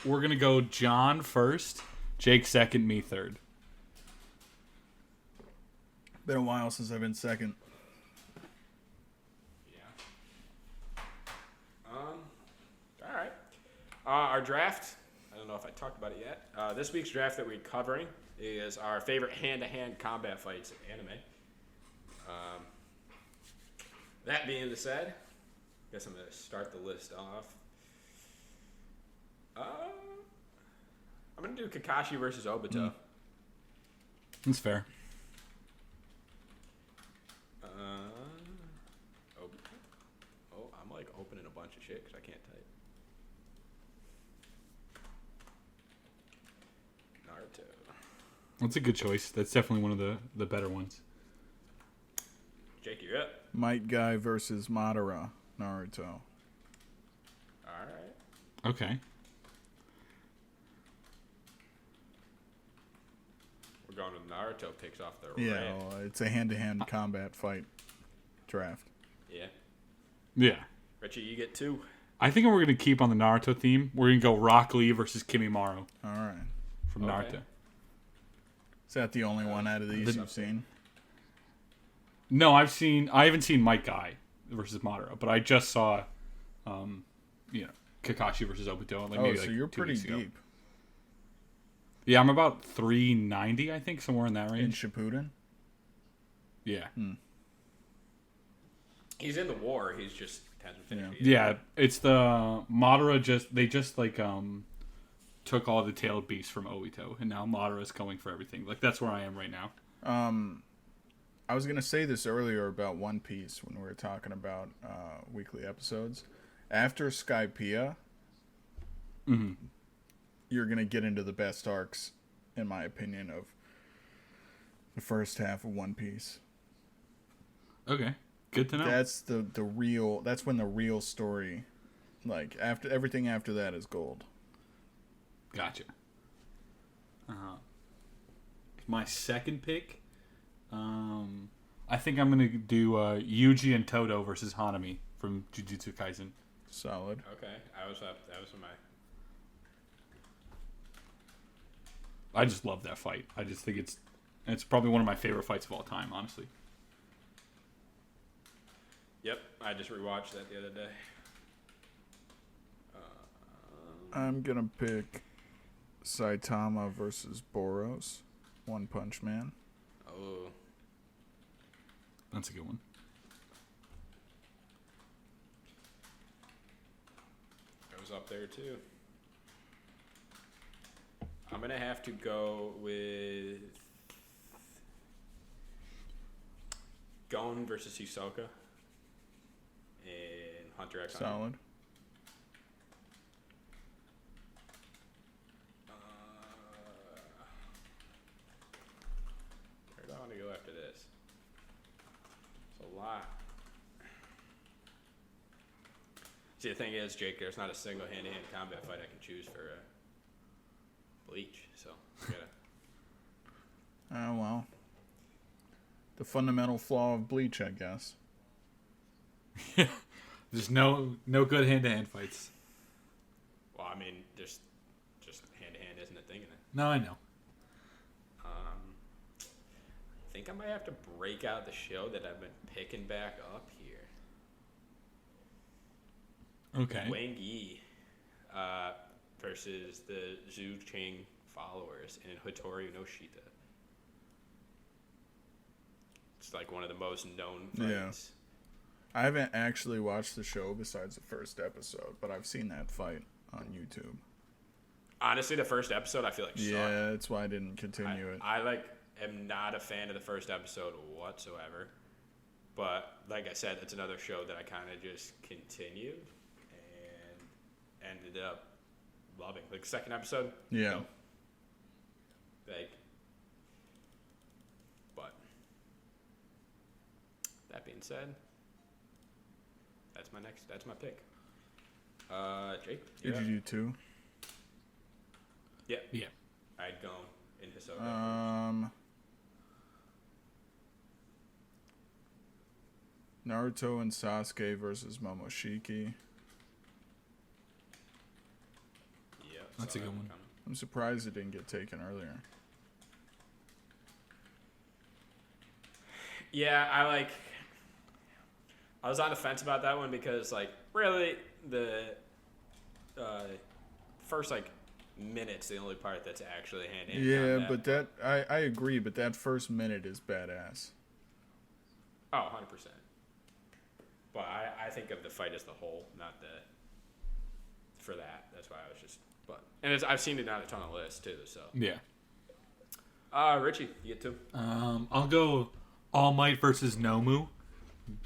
we're gonna go John first, Jake second, me third. Been a while since I've been second. Yeah. All right. Our draft. I don't know if I talked about it yet. This week's draft that we're covering is our favorite hand-to-hand combat fights in anime. That being said, I guess I'm gonna start the list off. I'm gonna do Kakashi versus Obito. That's fair. Obito. Oh, I'm like opening a bunch of shit because I can't type. Naruto. That's a good choice. That's definitely one of the better ones. Jake, you're up. Might Guy versus Madara, Naruto. All right. Okay. We're going with Naruto picks off the Yeah, ramp. well, it's a hand-to-hand combat fight draft. Yeah. Yeah. Richie, you get 2. I think we're gonna keep on the Naruto theme. We're gonna go Rock Lee versus Kimimaro All right. from Okay. Naruto. Is that the only one out of these the- you've seen? No, I haven't seen Might Guy versus Madara, but I just saw, Kakashi versus Obito. Like Oh, maybe so like you're 2 pretty weeks ago. deep. Yeah, I'm about 390, I think, somewhere in that In range. Shippuden? Yeah. He's in the war. He's just hasn't finished. Yeah. it. Yeah, it's the Madara they just took all the tailed beasts from Obito, and now Madara's going for everything. Like that's where I am right now. I was going to say this earlier about One Piece when we were talking about weekly episodes. After Skypiea, you're going to get into the best arcs, in my opinion, of the first half of One Piece. Okay, good to know. That's that's when the real story, like after everything after that is gold. Gotcha. My second pick, I think I'm gonna do Yuji and Todo versus Hanami from Jujutsu Kaisen. Solid. Okay, I was up. That was my. I just love that fight. I just think it's probably one of my favorite fights of all time, honestly. Yep, I just rewatched that the other day. I'm going to pick Saitama versus Boros, One Punch Man. Oh, That's a good one. I was up there too. I'm gonna have to go with Gon versus Hisoka in Hunter x Hunter. Solid. Where do I want to go after this? It's a lot. See, the thing is, Jake, there's not a single hand-to-hand combat fight I can choose for Bleach, so I gotta. Oh, well. The fundamental flaw of Bleach, I guess. There's no good hand-to-hand fights. Well, I mean, just hand-to-hand isn't a thing in it. No, I know. think I might have to break out the show that I've been picking back up here. Okay. Wang Yi versus the Zhu Qing followers in Hattori no Shita. It's like one of the most known fights. Yeah. I haven't actually watched the show besides the first episode, but I've seen that fight on YouTube. Honestly, the first episode I feel like sucked. Yeah, that's why I didn't continue it. I am not a fan of the first episode whatsoever. But like I said, it's another show that I kind of just continued and ended up loving. Like the second episode. Yeah. No. Like, but that being said, that's my pick. Jake? Did you do two? Yeah. Yeah. I'd gone in Hisoka. Naruto and Sasuke versus Momoshiki. Yeah. That's a good one. I'm surprised it didn't get taken earlier. Yeah, I was on the fence about that one because, like, really, the first, like, minute's the only part that's actually hand-in-hand. Yeah, but that I agree, but that first minute is badass. Oh, 100%. But I think of the fight as the whole, not the... For that. That's why I was just... And I've seen it on a ton of lists, too, so... Yeah. Richie, you get two? I'll go All Might versus Nomu,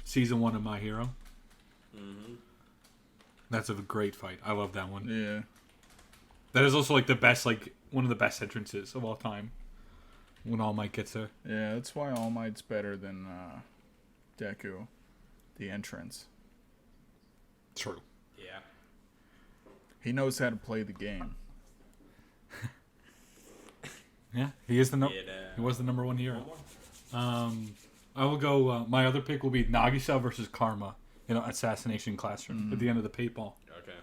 season 1 of My Hero. Mm-hmm. That's a great fight. I love that one. Yeah. That is also like the best, like one of the best entrances of all time. When All Might gets there. Yeah, that's why All Might's better than Deku, the entrance. True. Yeah. He knows how to play the game. Yeah, he is he was the number one hero. I will go. My other pick will be Nagisa versus Karma in Assassination Classroom at the end of the paintball. Okay.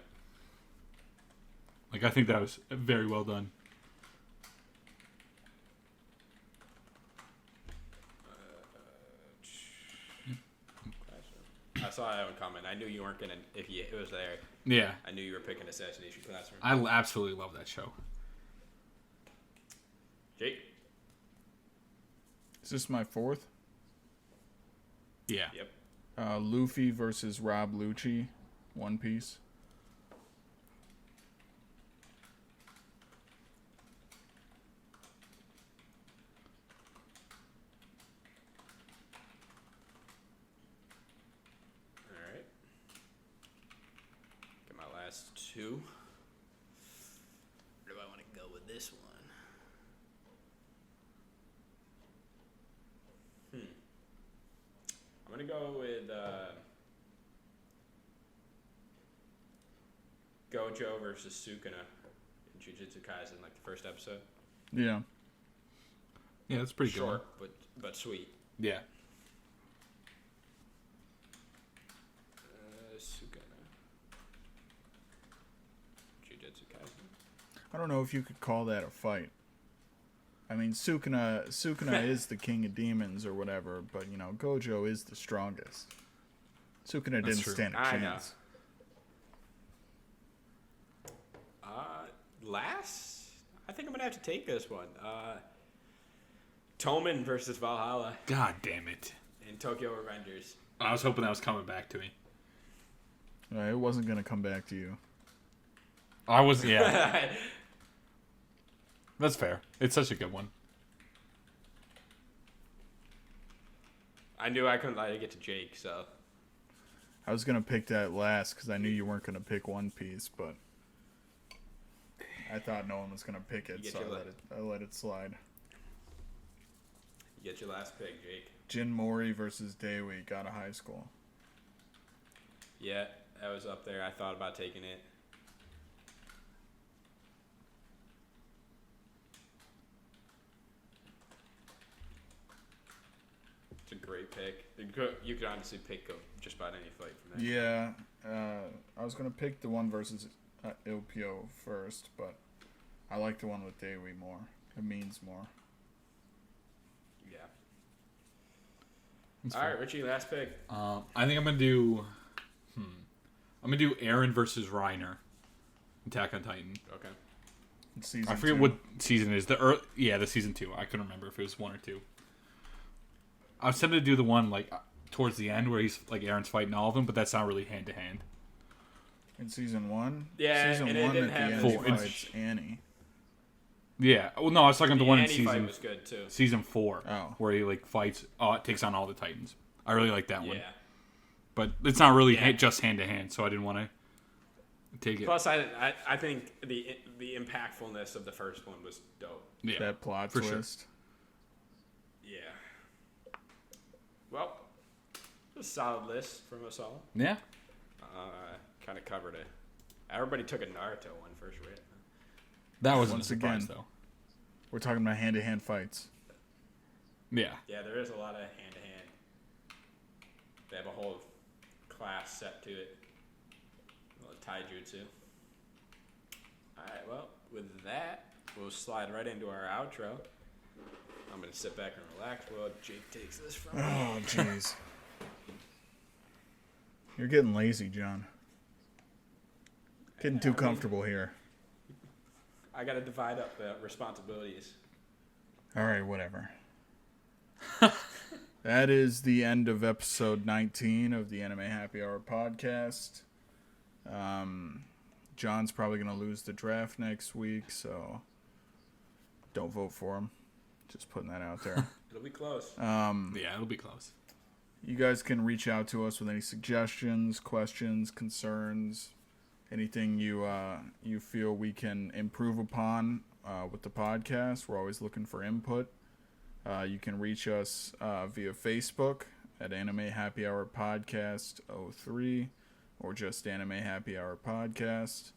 Like I think that was very well done. I saw that one coming. I knew you weren't gonna. If it was there, Yeah, I knew you were picking Assassination Classroom. I absolutely love that show. Jake. Is this my fourth? Yeah. Yep. Luffy versus Rob Lucci, One Piece. All right. Get my last two. Where do I want to go with this one? I'm gonna go with Gojo versus Sukuna in Jujutsu Kaisen, like the first episode. Yeah. Yeah, that's pretty Short, but sweet. good. Yeah. Sukuna. Jujutsu Kaisen. I don't know if you could call that a fight. I mean, Sukuna is the king of demons or whatever, but, you know, Gojo is the strongest. Sukuna didn't true. stand a I know. chance. Last? I think I'm going to have to take this one. Toman versus Valhalla God damn it! in Tokyo Revengers. I was hoping that was coming back to me. It wasn't going to come back to you. I was, yeah. That's fair. It's such a good one. I knew I couldn't let it get to Jake, so. I was going to pick that last because I knew you weren't going to pick One Piece, but I thought no one was going to pick it, so I let it slide. You get your last pick, Jake. Jin Mori versus Daiwi, out of high school. Yeah, that was up there. I thought about taking it. It's a great pick. You could honestly pick just about any fight from that. Yeah, I was going to pick the one versus Ilpio first, but I like the one with Daiwi more. It means more. Yeah. All right, Richie, last pick. I think I'm gonna do. I'm gonna do Aaron versus Reiner. Attack on Titan. Okay. Season I forget 2. what season it is. The season 2. I couldn't remember if it was 1 or 2. I was tempted to do the one like towards the end where he's like Aaron's fighting all of them, but that's not really hand to hand. In season 1? Yeah, season and it 1 didn't at the have end full- he fights Annie. Yeah. Well, no, I was talking the one in Annie fight was good too. season 4, Oh. where he like fights. It takes on all the Titans. I really like that one, Yeah. but it's not really Yeah. just hand to hand, so I didn't want to take it. Plus, I think the impactfulness of the first one was dope. Yeah, That plot for sure. twist. Yeah. Well, a solid list from us all. Yeah. Kind of covered it. Everybody took a Naruto one first, right? That wasn't Once a surprise again. though. We're talking about hand-to-hand fights. Yeah. Yeah, there is a lot of hand-to-hand. They have a whole class set to it. Well, taijutsu. Alright, well, with that, we'll slide right into our outro. I'm going to sit back and relax while Jake takes this from me. Oh, jeez. You're getting lazy, John. Getting too comfortable here. I got to divide up the responsibilities. All right, whatever. That is the end of episode 19 of the Anime Happy Hour podcast. John's probably going to lose the draft next week, so don't vote for him. Just putting that out there. It'll be close. Yeah, it'll be close. You guys can reach out to us with any suggestions, questions, concerns, anything you feel we can improve upon with the podcast. We're always looking for input. You can reach us via Facebook at Anime Happy Hour Podcast 03 or just Anime Happy Hour Podcast.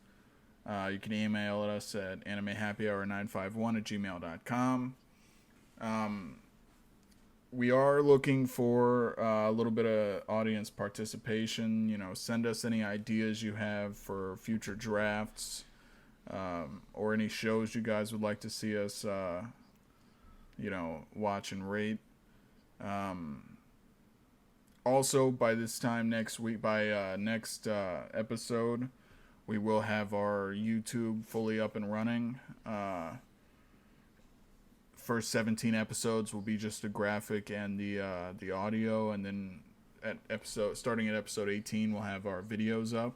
You can email us at animehappyhour951@gmail.com. We are looking for a little bit of audience participation. You know, send us any ideas you have for future drafts, or any shows you guys would like to see us, watch and rate. Also, by this time next week, next episode, we will have our YouTube fully up and running. First 17 episodes will be just a graphic and the audio, and then starting at episode 18, we'll have our videos up.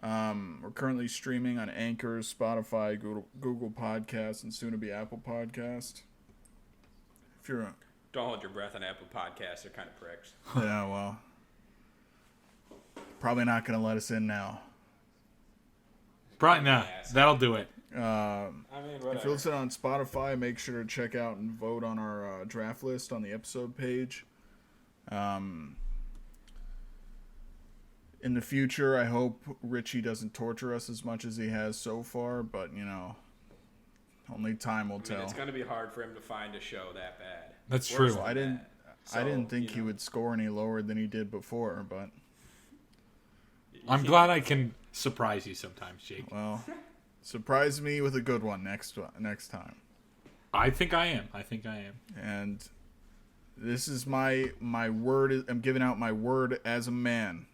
We're currently streaming on Anchor, Spotify, Google Podcasts, and soon to be Apple Podcast. If you're Don't hold your breath on Apple Podcasts. They're kind of pricks. yeah, well, probably not going to let us in now. Probably not. Yes. That'll do it. I mean, whatever. If you're listening on Spotify, make sure to check out and vote on our draft list on the episode page. In the future, I hope Richie doesn't torture us as much as he has so far, but, only time will I mean, tell. it's going to be hard for him to find a show that bad. That's Worse true. than I didn't that. think he would score any lower than he did before, but, I'm glad I can surprise you sometimes, Jake. well, surprise me with a good one next time. I think I am. And this is my word. I'm giving out my word as a man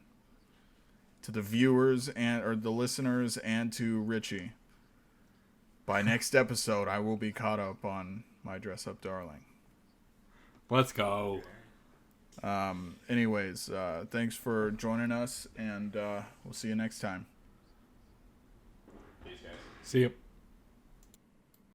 to the viewers or the listeners and to Richie. By next episode, I will be caught up on my Dress Up Darling. Let's go. Anyways, thanks for joining us, and we'll see you next time. Peace, guys. See you.